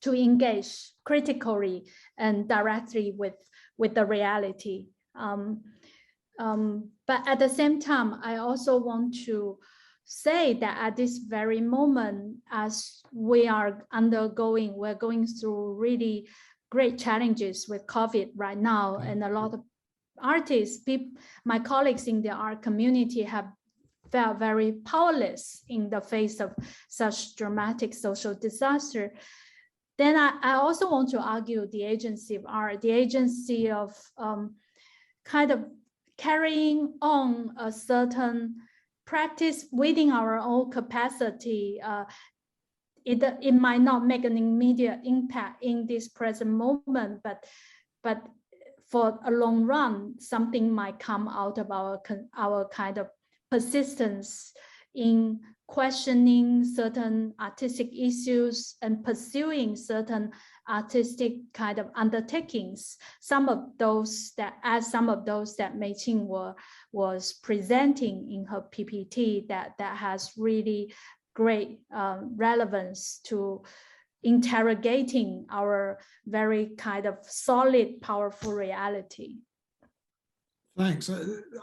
engage critically and directly with the reality. But at the same time, I also want to say that at this very moment, as we're going through really great challenges with COVID right now, and a lot of artists, my colleagues in the art community have felt very powerless in the face of such dramatic social disaster. Then I also want to argue the agency of art, the agency of kind of carrying on a certain practice within our own capacity. It might not make an immediate impact in this present moment, but for a long run, something might come out of our kind of persistence in questioning certain artistic issues and pursuing certain artistic kind of undertakings. Some of those that Meiqin was presenting in her PPT that has really great relevance to interrogating our very kind of solid, powerful reality. Thanks.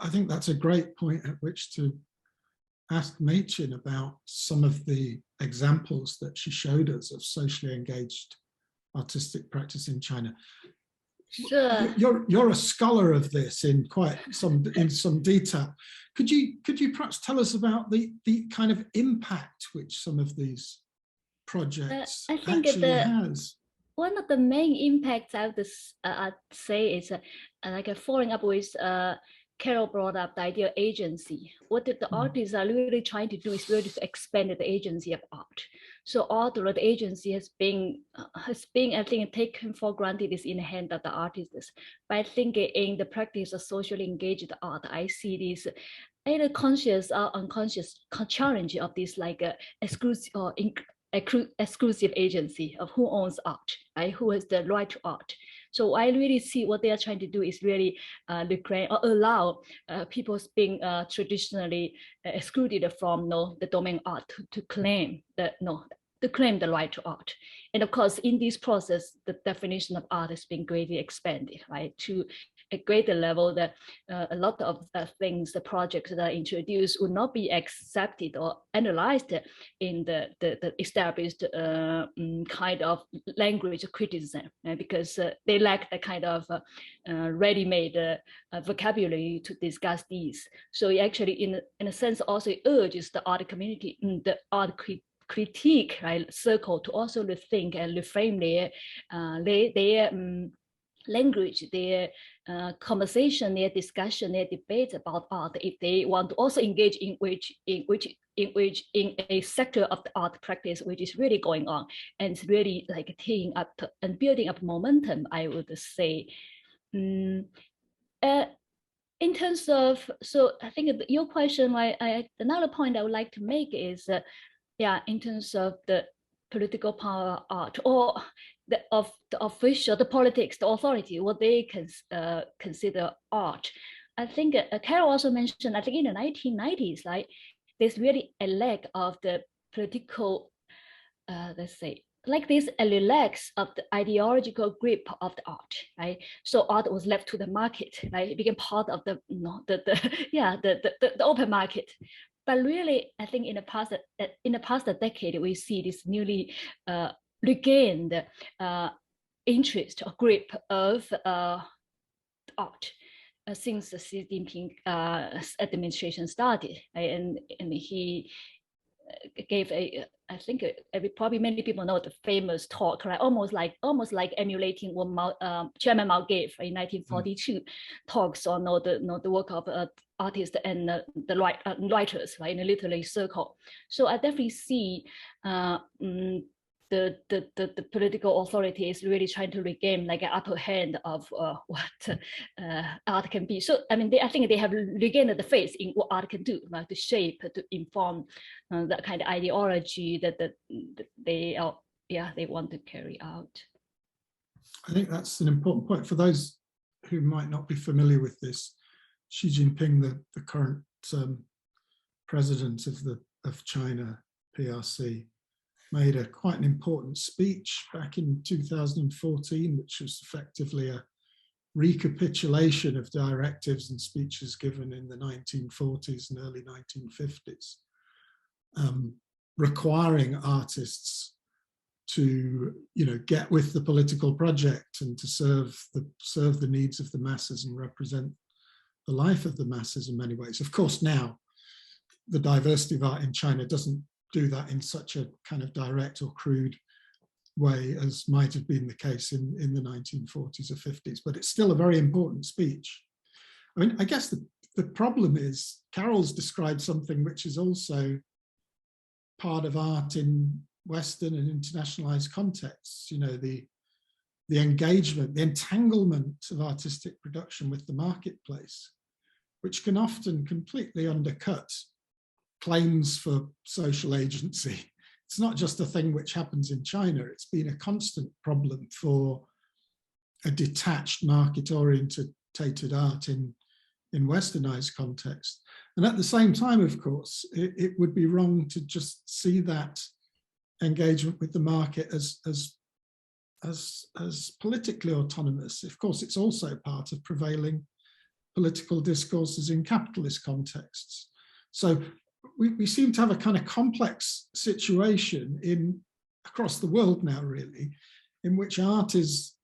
I think that's a great point at which to ask Meiqin about some of the examples that she showed us of socially engaged artistic practice in China. Sure. You're a scholar of this in quite some detail. Could you perhaps tell us about the kind of impact which some of these projects I think actually has? One of the main impacts I'd say is like following up with Carol brought up the idea of agency. What the artists are really trying to do is really to expand the agency of art. So although the agency has been I think taken for granted is in the hand of the artists, but I think in the practice of socially engaged art, I see this either conscious or unconscious challenge of this like exclusive or exclusive agency of who owns art, right? Who has the right to art. So I really see what they are trying to do is really reclaim or allow people being traditionally excluded from the domain art to claim the right to art. And of course, in this process, the definition of art has been greatly expanded, right? To a greater level that a lot of things, the projects that are introduced would not be accepted or analyzed in the established kind of language criticism, because they lack the kind of ready-made vocabulary to discuss these. So it actually, in a sense, also urges the art community, the art critique, right, circle to also rethink and reframe their language, their conversation, their discussion, their debates about art, if they want to also engage in a sector of the art practice which is really going on and it's really like teeing up and building up momentum, I would say. In terms of, so I think your question, another point I would like to make is, in terms of the political power art or the official, the politics, the authority, what they consider art. I think Carol also mentioned, I think in the 1990s, like there's really a lack of the political, let's say, like this a relax of the ideological grip of the art, right? So art was left to the market, right? It became part of the open market. But really, I think in the past decade, we see this newly regained interest or grip of art. since the Xi Jinping administration started, and he gave I think probably many people know the famous talk, right? Almost like emulating what Chairman Mao gave in 1942, talks on the work of artists and the writers, right, in a literary circle. So I definitely see the political authority is really trying to regain like an upper hand of what art can be. So I mean, I think they have regained the faith in what art can do, right, to shape, to inform that kind of ideology that they want to carry out. I think that's an important point for those who might not be familiar with this. Xi Jinping, the current president of China PRC, made quite an important speech back in 2014, which was effectively a recapitulation of directives and speeches given in the 1940s and early 1950s, requiring artists to, get with the political project and to serve the needs of the masses and represent the life of the masses in many ways. Of course, now the diversity of art in China doesn't do that in such a kind of direct or crude way as might have been the case in the 1940s or 50s, but it's still a very important speech. I mean, I guess the problem is Carol's described something which is also part of art in Western and internationalized contexts, the engagement, the entanglement of artistic production with the marketplace, which can often completely undercut claims for social agency. It's not just a thing which happens in China. It's been a constant problem for a detached, market-oriented art in Westernized context. And at the same time, of course, it would be wrong to just see that engagement with the market as politically autonomous. Of course, it's also part of prevailing political discourses in capitalist contexts. So we seem to have a kind of complex situation across the world now, really, in which art is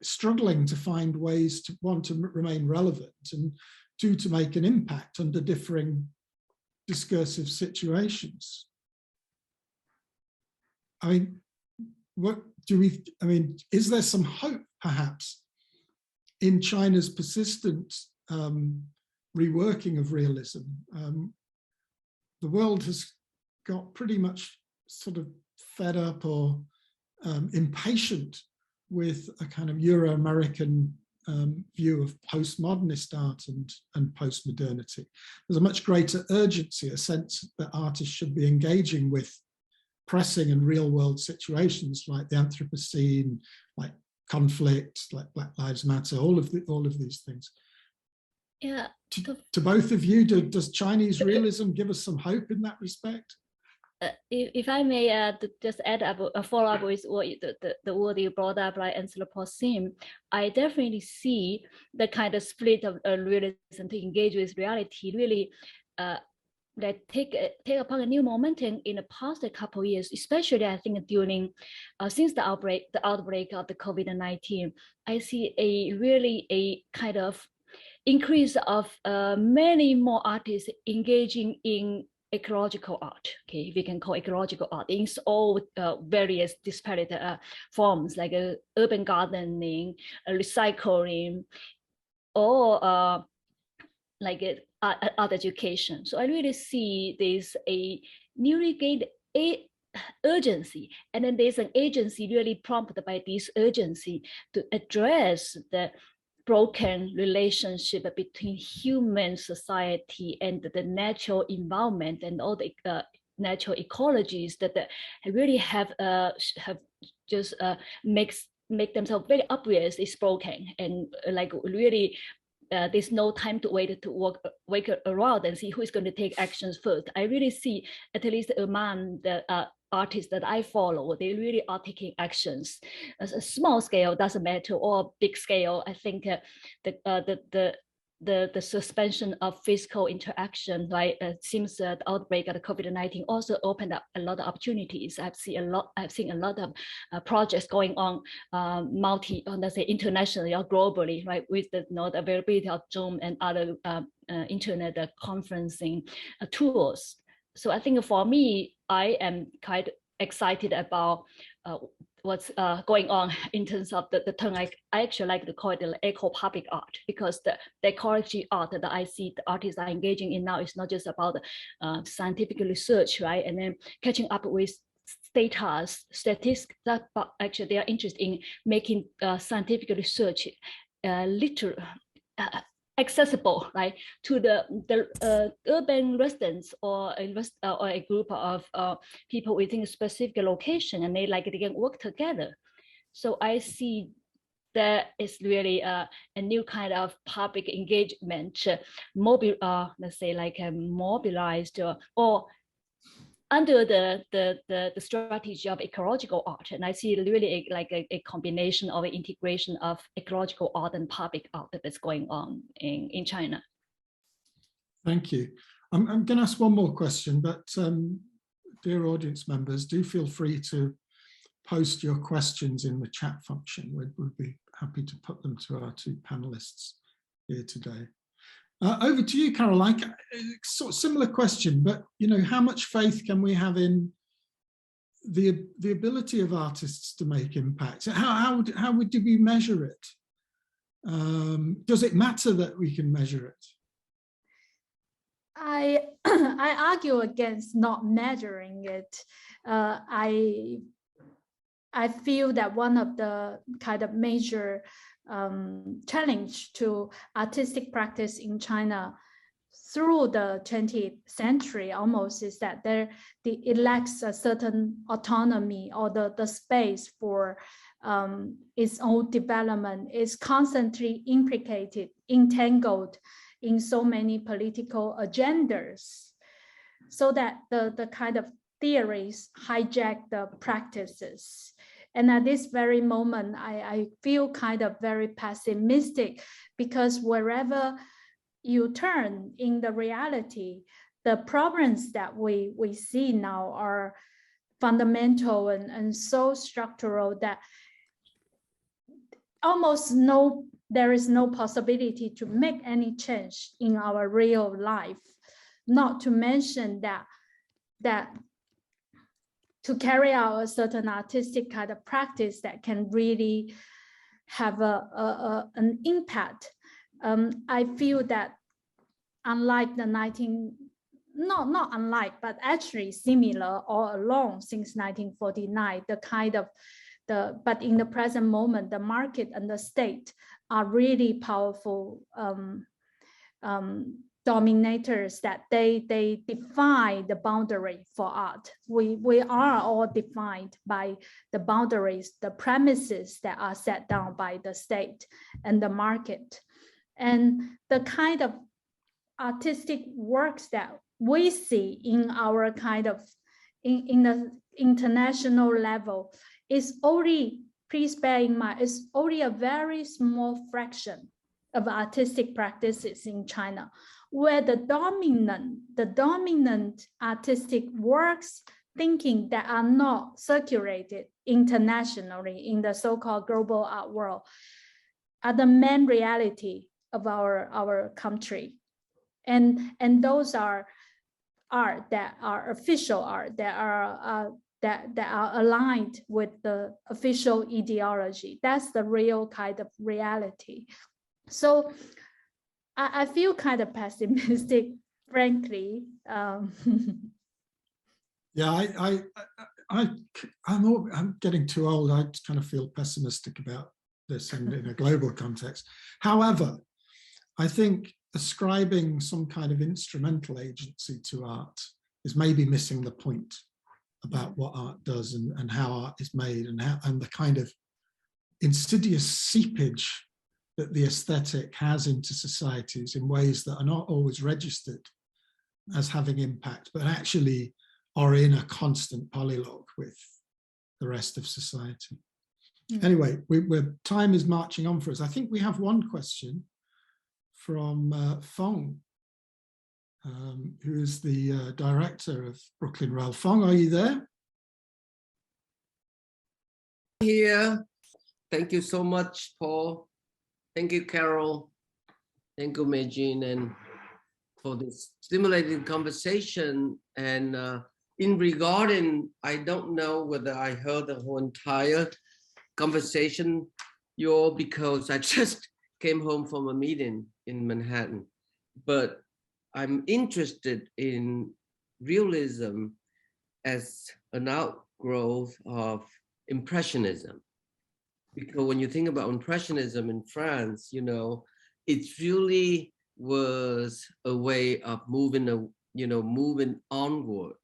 struggling to find ways to want to remain relevant and to make an impact under differing discursive situations. I mean, is there some hope, perhaps, in China's persistent reworking of realism? The world has got pretty much sort of fed up or impatient with a kind of Euro-American view of postmodernist art and postmodernity. There's a much greater urgency, a sense that artists should be engaging with pressing and real-world situations like the Anthropocene, like conflict, like Black Lives Matter, all of these things. Yeah. To both of you, does Chinese realism give us some hope in that respect? If I may just add a follow-up with what the word you brought up, like Anthropocene, I definitely see the kind of split of realism to engage with reality really that take upon a new momentum in the past couple of years, especially I think during since the outbreak of the COVID-19. I see a kind of increase of many more artists engaging in ecological art, okay, if we can call ecological art, in all various disparate forms like urban gardening, recycling, or like art education. So I really see there's a newly gained urgency, and then there's an agency really prompted by this urgency to address the broken relationship between human society and the natural environment and all the natural ecologies that really have just make themselves very obvious is broken, and like really there's no time to wait around and see who is going to take actions first. I really see, at least among the artists that I follow, they really are taking actions. As a small scale doesn't matter, or big scale. I think the the suspension of physical interaction, right? It seems that the outbreak of the COVID-19 also opened up a lot of opportunities. I've seen a lot of projects going on, let's say internationally or globally, right? With the, the availability of Zoom and other internet conferencing tools. So I think for me, I am quite excited about what's going on in terms of the term. I actually like to call it the eco-public art, because the ecology art that I see the artists are engaging in now is not just about scientific research, right? And then catching up with statistics, but actually they are interested in making scientific research accessible, right, to the urban residents or a group of people within a specific location, and they can work together. So I see that is really a new kind of public engagement, let's say mobilized or under the strategy of ecological art. And I see really a combination of an integration of ecological art and public art that's going on in China. Thank you. I'm going to ask one more question, but dear audience members, do feel free to post your questions in the chat function. We'd be happy to put them to our two panelists here today. Over to you, Carol. Sort of similar question, but how much faith can we have in the ability of artists to make impact? How would we measure it? Does it matter that we can measure it? I argue against not measuring it. I feel that one of the kind of major challenge to artistic practice in China through the 20th century almost is that it lacks a certain autonomy, or the space for its own development. Is constantly entangled in so many political agendas, so that the kind of theories hijack the practices. And at this very moment, I feel kind of very pessimistic, because wherever you turn in the reality, the problems that we see now are fundamental and so structural that there is no possibility to make any change in our real life. Not to mention that to carry out a certain artistic kind of practice that can really have an impact. I feel that unlike not unlike, but actually similar all along since 1949, but in the present moment, the market and the state are really powerful dominators, that they define the boundary for art. We are all defined by the boundaries, the premises that are set down by the state and the market. And the kind of artistic works that we see in our kind of in the international level is only, please bear in mind, is only a very small fraction of artistic practices in China, where the dominant artistic works, thinking that are not circulated internationally in the so-called global art world, are the main reality of our country. And those are art that are official art, that are aligned with the official ideology. That's the real kind of reality. So I feel kind of pessimistic, frankly. Yeah, I'm getting too old. I kind of feel pessimistic about this in a global context. However, I think ascribing some kind of instrumental agency to art is maybe missing the point about what art does and how art is made, and the kind of insidious seepage that the aesthetic has into societies in ways that are not always registered as having impact, but actually are in a constant polylogue with the rest of society. Anyway, time is marching on for us. I think we have one question from Fong, who is the director of Brooklyn Rail. Fong, are you there? Here. Thank you so much, Paul. Thank you, Carol. Thank you, Meiqin, and for this stimulating conversation. And in regarding, I don't know whether I heard the whole entire conversation, because I just came home from a meeting in Manhattan. But I'm interested in realism as an outgrowth of Impressionism. Because when you think about Impressionism in France, you know, it really was a way of moving, moving onward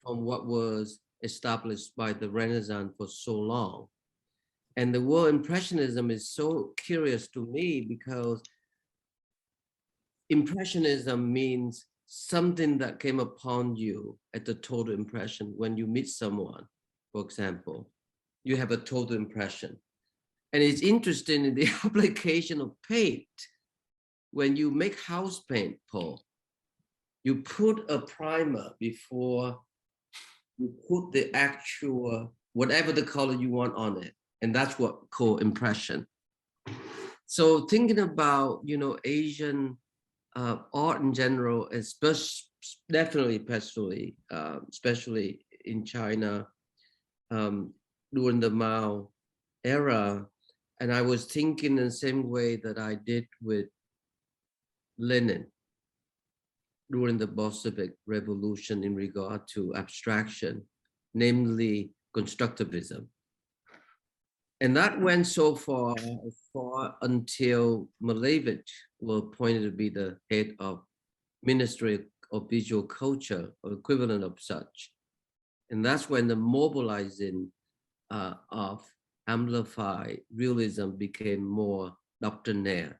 from what was established by the Renaissance for so long. And the word Impressionism is so curious to me because Impressionism means something that came upon you at the total impression. When you meet someone, for example, you have a total impression. And it's interesting in the application of paint. When you make house paint, Paul, you put a primer before you put the actual, whatever the color you want on it. And that's what called impression. So thinking about, Asian art in general, especially in China during the Mao era, and I was thinking in the same way that I did with Lenin during the Bolshevik Revolution in regard to abstraction, namely constructivism. And that went so far until Malevich was appointed to be the head of Ministry of Visual Culture, or equivalent of such. And that's when the mobilizing of amplified realism became more doctrinaire.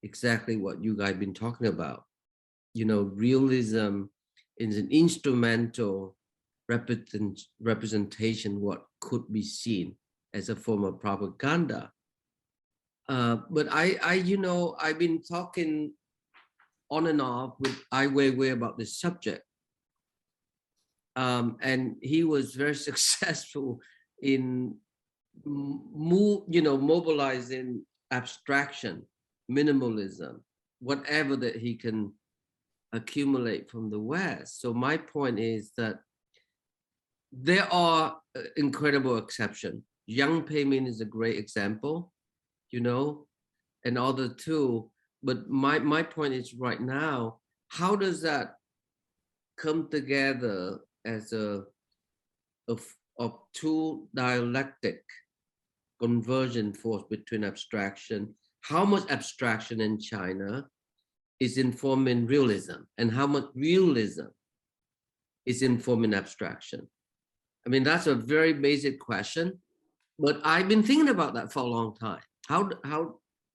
Exactly what you guys have been talking about. Realism is an instrumental representation what could be seen as a form of propaganda. But I've been talking on and off with Ai Weiwei about this subject. And he was very successful in mobilizing abstraction, minimalism, whatever that he can accumulate from the West. So my point is that there are incredible exceptions. Yang Peimin is a great example, and other too. But my point is right now, how does that come together as of two dialectic conversion force between abstraction? How much abstraction in China is informing realism, and how much realism is informing abstraction? I mean, that's a very basic question, but I've been thinking about that for a long time. How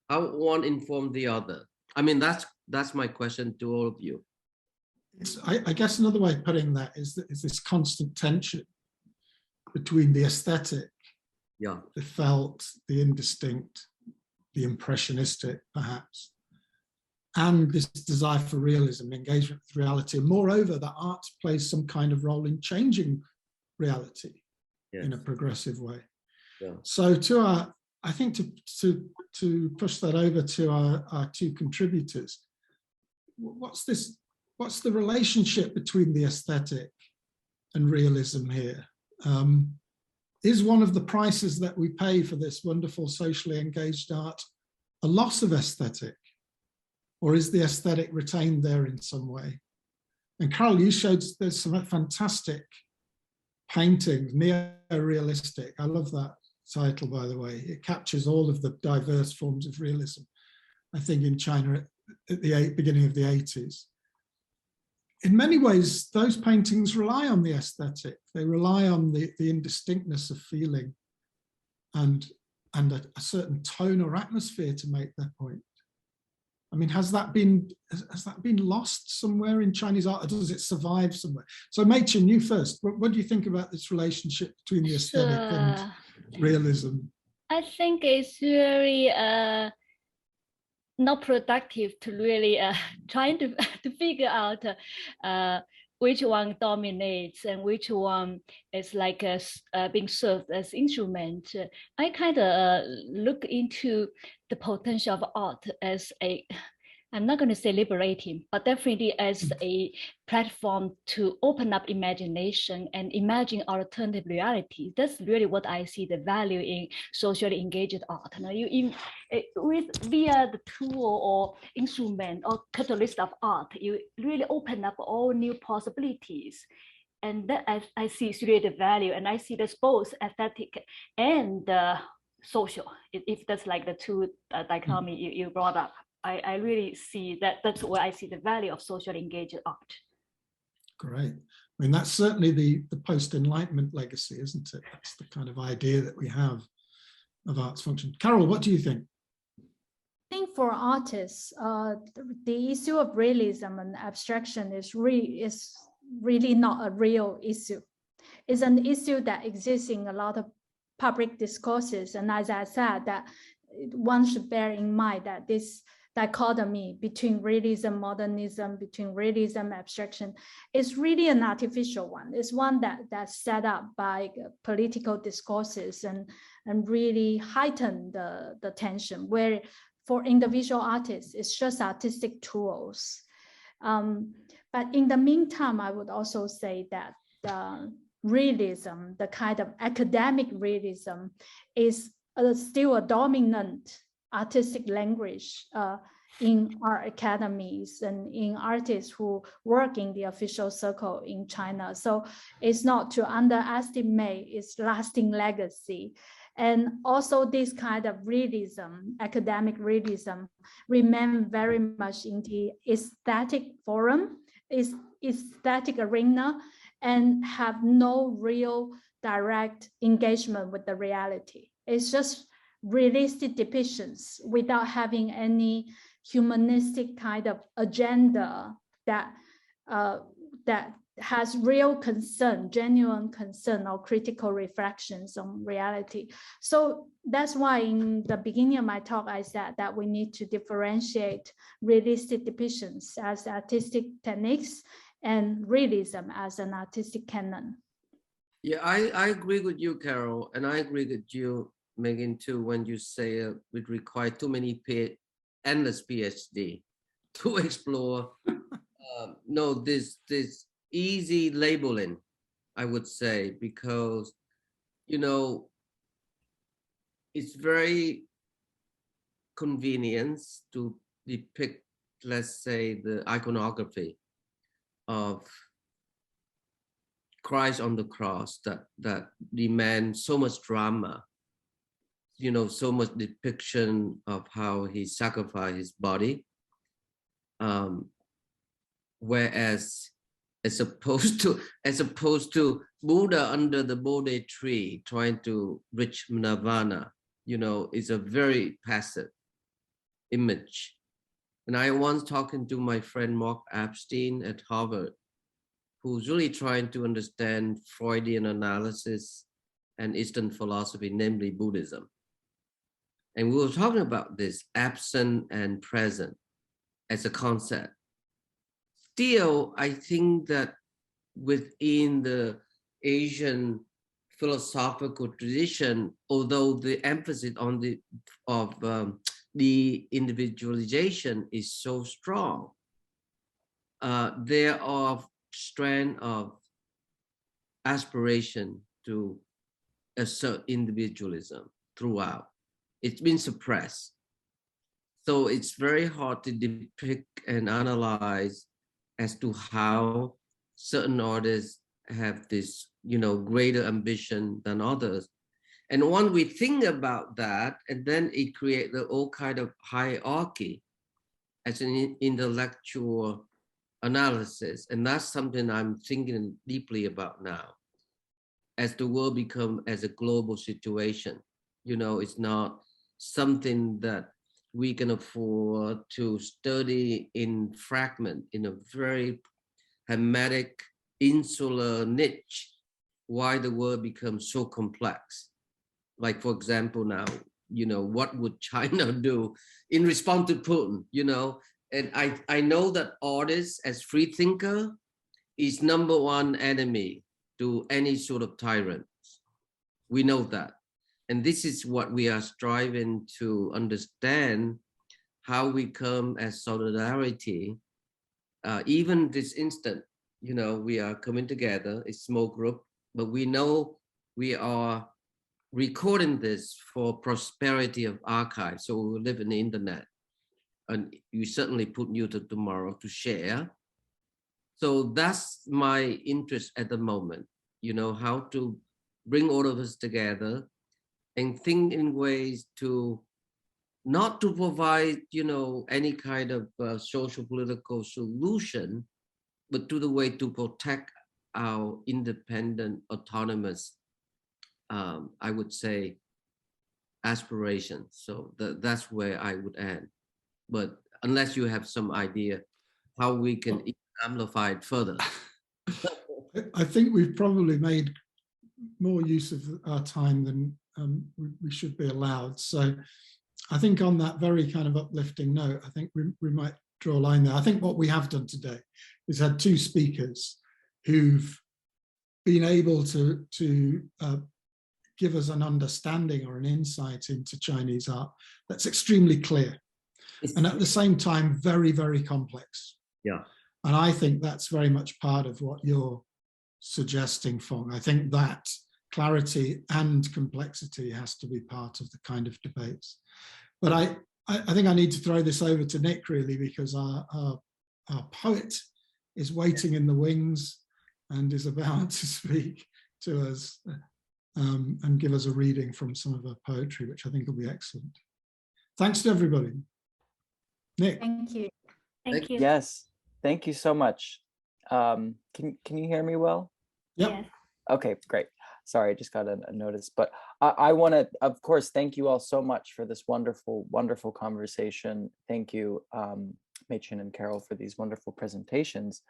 one inform the other? I mean, that's my question to all of you. I guess another way of putting that is this constant tension between the aesthetic, the felt, the indistinct, the impressionistic, perhaps, and this desire for realism, engagement with reality. And moreover, that art plays some kind of role in changing reality in a progressive way. Yeah. So I think to push that over to our two contributors, what's the relationship between the aesthetic and realism here? Is one of the prices that we pay for this wonderful socially engaged art a loss of aesthetic, or is the aesthetic retained there in some way? And Carol, you showed there's some fantastic paintings, neo-realistic. I love that title, by the way. It captures all of the diverse forms of realism, I think, in China at the beginning of the 80s. In many ways, those paintings rely on the aesthetic. They rely on the indistinctness of feeling and a certain tone or atmosphere to make their point. I mean, has that been lost somewhere in Chinese art, or does it survive somewhere? So Meiqin, you first. What do you think about this relationship between the aesthetic and realism? I think it's very not productive to really trying to figure out which one dominates and which one is like being served as instrument. I kind of look into the potential of art as a, I'm not going to say liberating, but definitely as a platform to open up imagination and imagine alternative reality. That's really what I see the value in socially engaged art. Now, via the tool or instrument or catalyst of art, you really open up all new possibilities. And that I see is really the value, and I see this both aesthetic and social, if that's like the two dichotomy you brought up. I really see that that's where I see the value of socially engaged art. Great. I mean, that's certainly the post-Enlightenment legacy, isn't it? That's the kind of idea that we have of art's function. Carol, what do you think? I think for artists, the issue of realism and abstraction is really not a real issue. It's an issue that exists in a lot of public discourses. And as I said, that one should bear in mind that this dichotomy between realism, modernism, between realism, abstraction, is really an artificial one. It's one that's set up by political discourses and really heighten the tension, where for individual artists, it's just artistic tools. But in the meantime, I would also say that the realism, the kind of academic realism, is still a dominant artistic language in our academies and in artists who work in the official circle in China. So it's not to underestimate its lasting legacy. And also this kind of realism, academic realism, remain very much in the aesthetic forum, aesthetic arena, and have no real direct engagement with the reality. It's just realistic depictions without having any humanistic kind of agenda that has real concern, genuine concern, or critical reflections on reality. So that's why in the beginning of my talk, I said that we need to differentiate realistic depictions as artistic techniques and realism as an artistic canon. Yeah, I agree with you, Carol, and I agree with you, Meiqin, too, when you say it would require too many endless PhD to explore this easy labeling, I would say, because, you know, it's very convenient to depict, let's say, the iconography of Christ on the cross that demands so much drama, you know, so much depiction of how he sacrificed his body. Whereas as opposed to Buddha under the Bodhi tree trying to reach nirvana, you know, is a very passive image. And I once talking to my friend Mark Epstein at Harvard, who's really trying to understand Freudian analysis and Eastern philosophy, namely Buddhism. And we were talking about this absent and present as a concept. Still, I think that within the Asian philosophical tradition, although the emphasis on the individualization is so strong, there are strands of aspiration to assert individualism throughout. It's been suppressed. So it's very hard to depict and analyze as to how certain artists have this, you know, greater ambition than others. And when we think about that, and then it creates the whole kind of hierarchy as an intellectual analysis. And that's something I'm thinking deeply about now. As the world becomes as a global situation, you know, it's not something that we can afford to study in fragment in a very hermetic, insular niche, why the world becomes so complex. Like, for example, now what would China do in response to Putin, and I know that artists as free thinker is number one enemy to any sort of tyrant. We know that. And this is what we are striving to understand, how we come as solidarity. Even this instant, we are coming together, a small group, but we know we are recording this for prosperity of archive. So we live in the internet, and you certainly put YouTube tomorrow to share. So that's my interest at the moment, how to bring all of us together and think in ways to not to provide, any kind of social political solution, but to the way to protect our independent, autonomous, I would say, aspirations. So that's where I would end. But unless you have some idea how we can amplify it further. I think we've probably made more use of our time than we should be allowed. So I think on that very kind of uplifting note, I think we might draw a line there. I think what we have done today is had two speakers who've been able to give us an understanding or an insight into Chinese art that's extremely clear, and at the same time very, very complex. Yeah. And I think that's very much part of what you're suggesting, Fong. I think that clarity and complexity has to be part of the kind of debates. But I think I need to throw this over to Nick, really, because our poet is waiting in the wings and is about to speak to us and give us a reading from some of her poetry, which I think will be excellent. Thanks to everybody. Nick. Thank you. Thank you. Yes, thank you so much. Can you hear me well? Yep. Yes. Okay, great. Sorry, I just got a notice, but I want to, of course, thank you all so much for this wonderful, wonderful conversation. Thank you, Meiqin and Carol, for these wonderful presentations.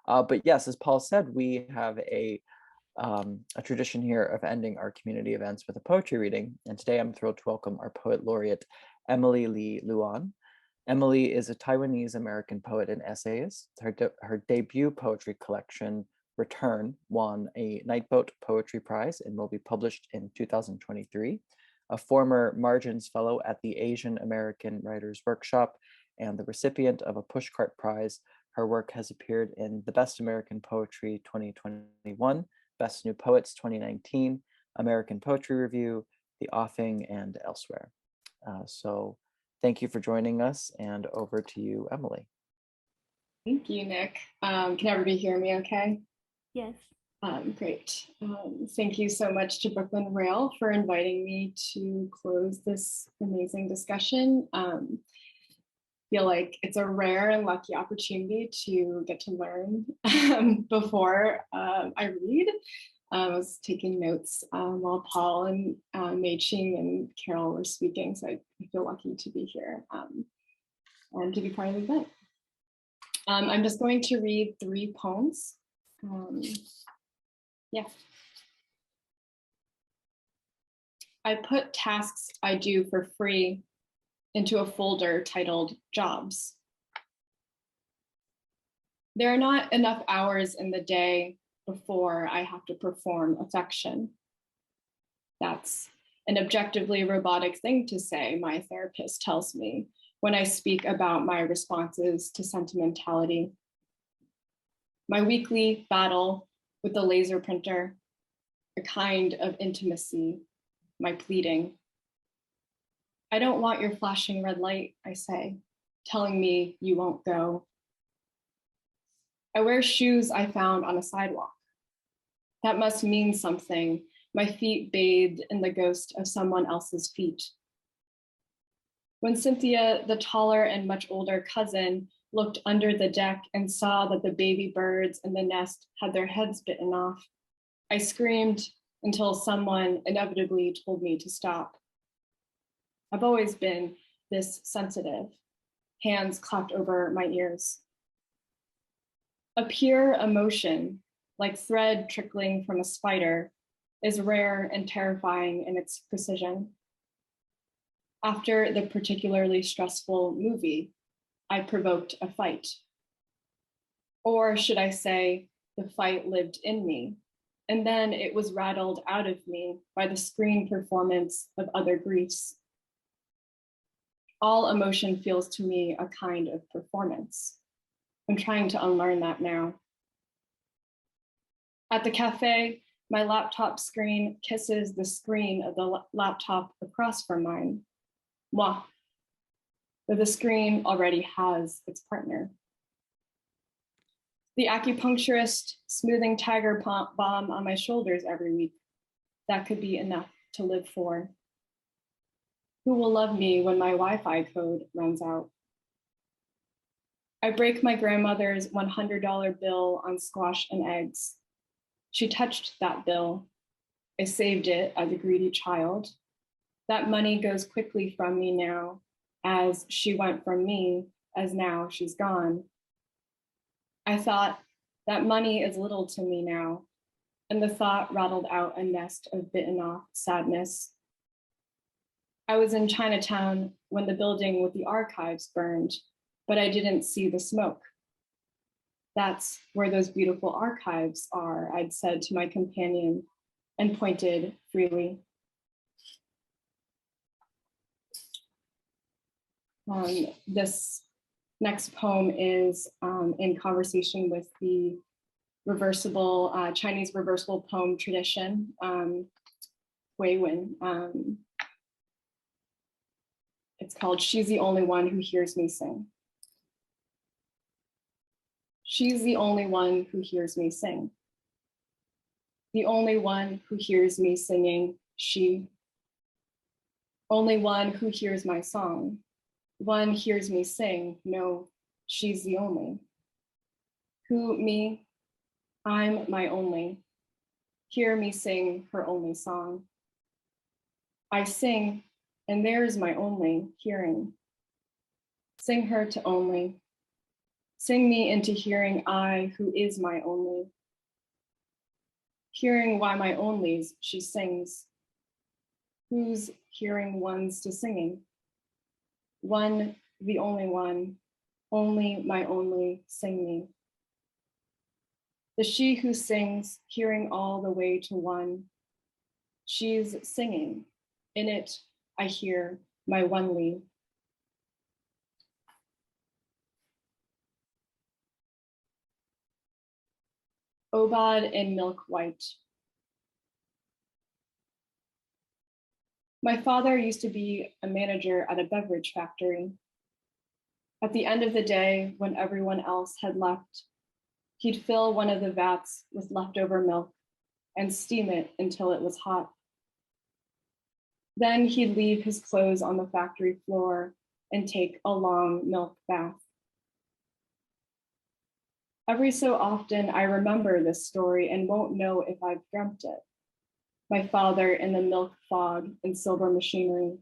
But yes, as Paul said, we have a tradition here of ending our community events with a poetry reading. And today I'm thrilled to welcome our poet laureate, Emily Lee Luan. Emily is a Taiwanese-American poet and essayist. Her debut poetry collection, Return, won a Nightboat Poetry Prize and will be published in 2023. A former Margins Fellow at the Asian American Writers Workshop and the recipient of a Pushcart Prize, her work has appeared in the Best American Poetry 2021, Best New Poets 2019, American Poetry Review, The Offing, and elsewhere. So thank you for joining us, and over to you, Emily. Thank you, Nick. Can everybody hear me okay? Yes. Great. Thank you so much to Brooklyn Rail for inviting me to close this amazing discussion. Feel like it's a rare and lucky opportunity to get to learn before I read. I was taking notes while Paul and Meiqin and Carol were speaking, so I feel lucky to be here and to be part of the event. I'm just going to read 3 poems. Yeah. I put tasks I do for free into a folder titled Jobs. There are not enough hours in the day before I have to perform affection. That's an objectively robotic thing to say, my therapist tells me, when I speak about my responses to sentimentality. My weekly battle with the laser printer, a kind of intimacy, my pleading. I don't want your flashing red light, I say, telling me you won't go. I wear shoes I found on a sidewalk. That must mean something, my feet bathed in the ghost of someone else's feet. When Cynthia, the taller and much older cousin, looked under the deck and saw that the baby birds in the nest had their heads bitten off, I screamed until someone inevitably told me to stop. I've always been this sensitive, hands clapped over my ears. A pure emotion, like thread trickling from a spider, is rare and terrifying in its precision. After the particularly stressful movie, I provoked a fight. Or should I say, the fight lived in me, and then it was rattled out of me by the screen performance of other griefs. All emotion feels to me a kind of performance. I'm trying to unlearn that now. At the cafe, my laptop screen kisses the screen of the laptop across from mine. Moi. But the screen already has its partner. The acupuncturist smoothing tiger balm on my shoulders every week. That could be enough to live for. Who will love me when my Wi-Fi code runs out? I break my grandmother's $100 bill on squash and eggs. She touched that bill. I saved it as a greedy child. That money goes quickly from me now, as she went from me, as now she's gone. I thought, that money is little to me now, and the thought rattled out a nest of bitten off sadness. I was in Chinatown when the building with the archives burned, but I didn't see the smoke. That's where those beautiful archives are, I'd said to my companion and pointed freely. This next poem is in conversation with the reversible, Chinese reversible poem tradition, Hui Wen. It's called She's the Only One Who Hears Me Sing. She's the only one who hears me sing. The only one who hears me singing, she. Only one who hears my song. One hears me sing, no, she's the only. Who, me? I'm my only. Hear me sing her only song. I sing, and there's my only hearing. Sing her to only. Sing me into hearing I, who is my only. Hearing why my onlys she sings. Who's hearing ones to singing? One, the only one, only my only, sing me. The she who sings, hearing all the way to one. She's singing. In it, I hear my onely. Obad in milk white. My father used to be a manager at a beverage factory. At the end of the day, when everyone else had left, he'd fill one of the vats with leftover milk and steam it until it was hot. Then he'd leave his clothes on the factory floor and take a long milk bath. Every so often, I remember this story and won't know if I've dreamt it. My father in the milk fog and silver machinery.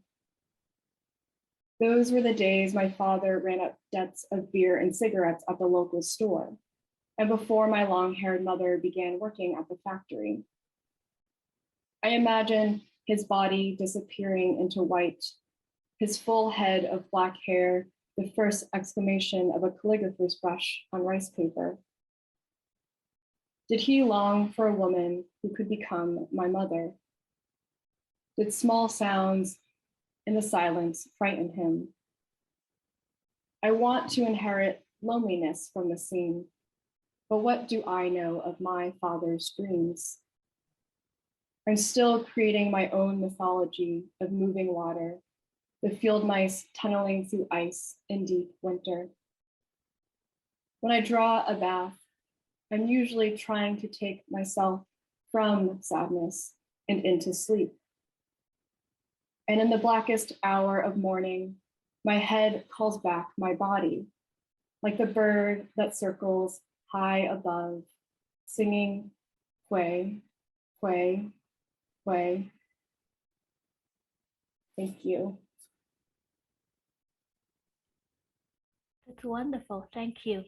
Those were the days my father ran up debts of beer and cigarettes at the local store, and before my long-haired mother began working at the factory. I imagine his body disappearing into white, his full head of black hair, the first exclamation of a calligrapher's brush on rice paper. Did he long for a woman who could become my mother? Did small sounds in the silence frighten him? I want to inherit loneliness from the scene, but what do I know of my father's dreams? I'm still creating my own mythology of moving water, the field mice tunneling through ice in deep winter. When I draw a bath, I'm usually trying to take myself from sadness and into sleep. And in the blackest hour of morning, my head calls back my body, like the bird that circles high above, singing, Hui, Hui, Hui. Thank you. That's wonderful. Thank you.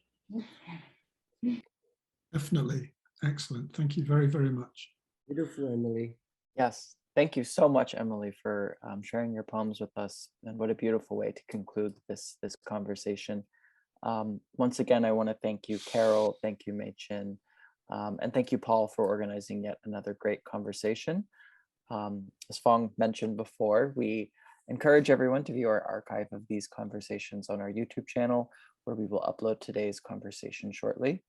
Definitely. Excellent. Thank you very, very much. Beautiful, Emily. Yes, Thank you so much, Emily, for sharing your poems with us. And what a beautiful way to conclude this conversation. Once again, I want to thank you, Carol. Thank you, Meiqin. And thank you, Paul, for organizing yet another great conversation. As Fong mentioned before, we encourage everyone to view our archive of these conversations on our YouTube channel, where we will upload today's conversation shortly.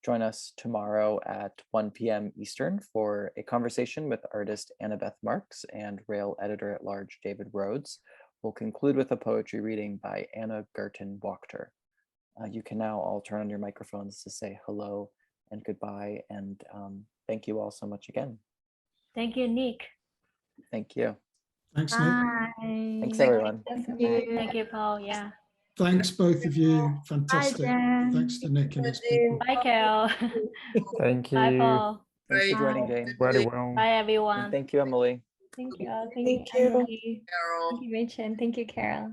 Join us tomorrow at 1 p.m. Eastern for a conversation with artist Annabeth Marks and Rail Editor-at-Large David Rhodes. We'll conclude with a poetry reading by Anna Gerten Wachter. You can now all turn on your microphones to say hello and goodbye, and thank you all so much again. Thank you, Nick. Thank you. Thanks, Nick. Thanks, everyone. Thank you, Paul. Yeah. Thanks, both of you. Fantastic. Jen. Thanks to Nick and his people. Bye, Carol. Thank you. Bye, Paul. Thanks for Great. joining, Jane. Very well. Bye, And everyone. thank you, Emily. Thank you. Thank you. Emily. Carol. Thank you, Meiqin. Thank you, Carol.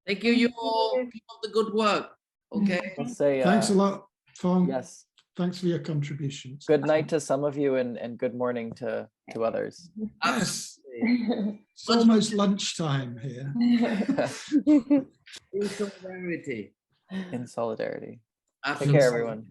Thank you all. Keep up the good work. Okay. We'll say Thanks a lot, Fong. yes. Thanks for your contributions. Good night to some of you and good morning to others. Yes, Absolutely. it's almost lunchtime here. In solidarity. In solidarity. Take Absolutely. care, everyone.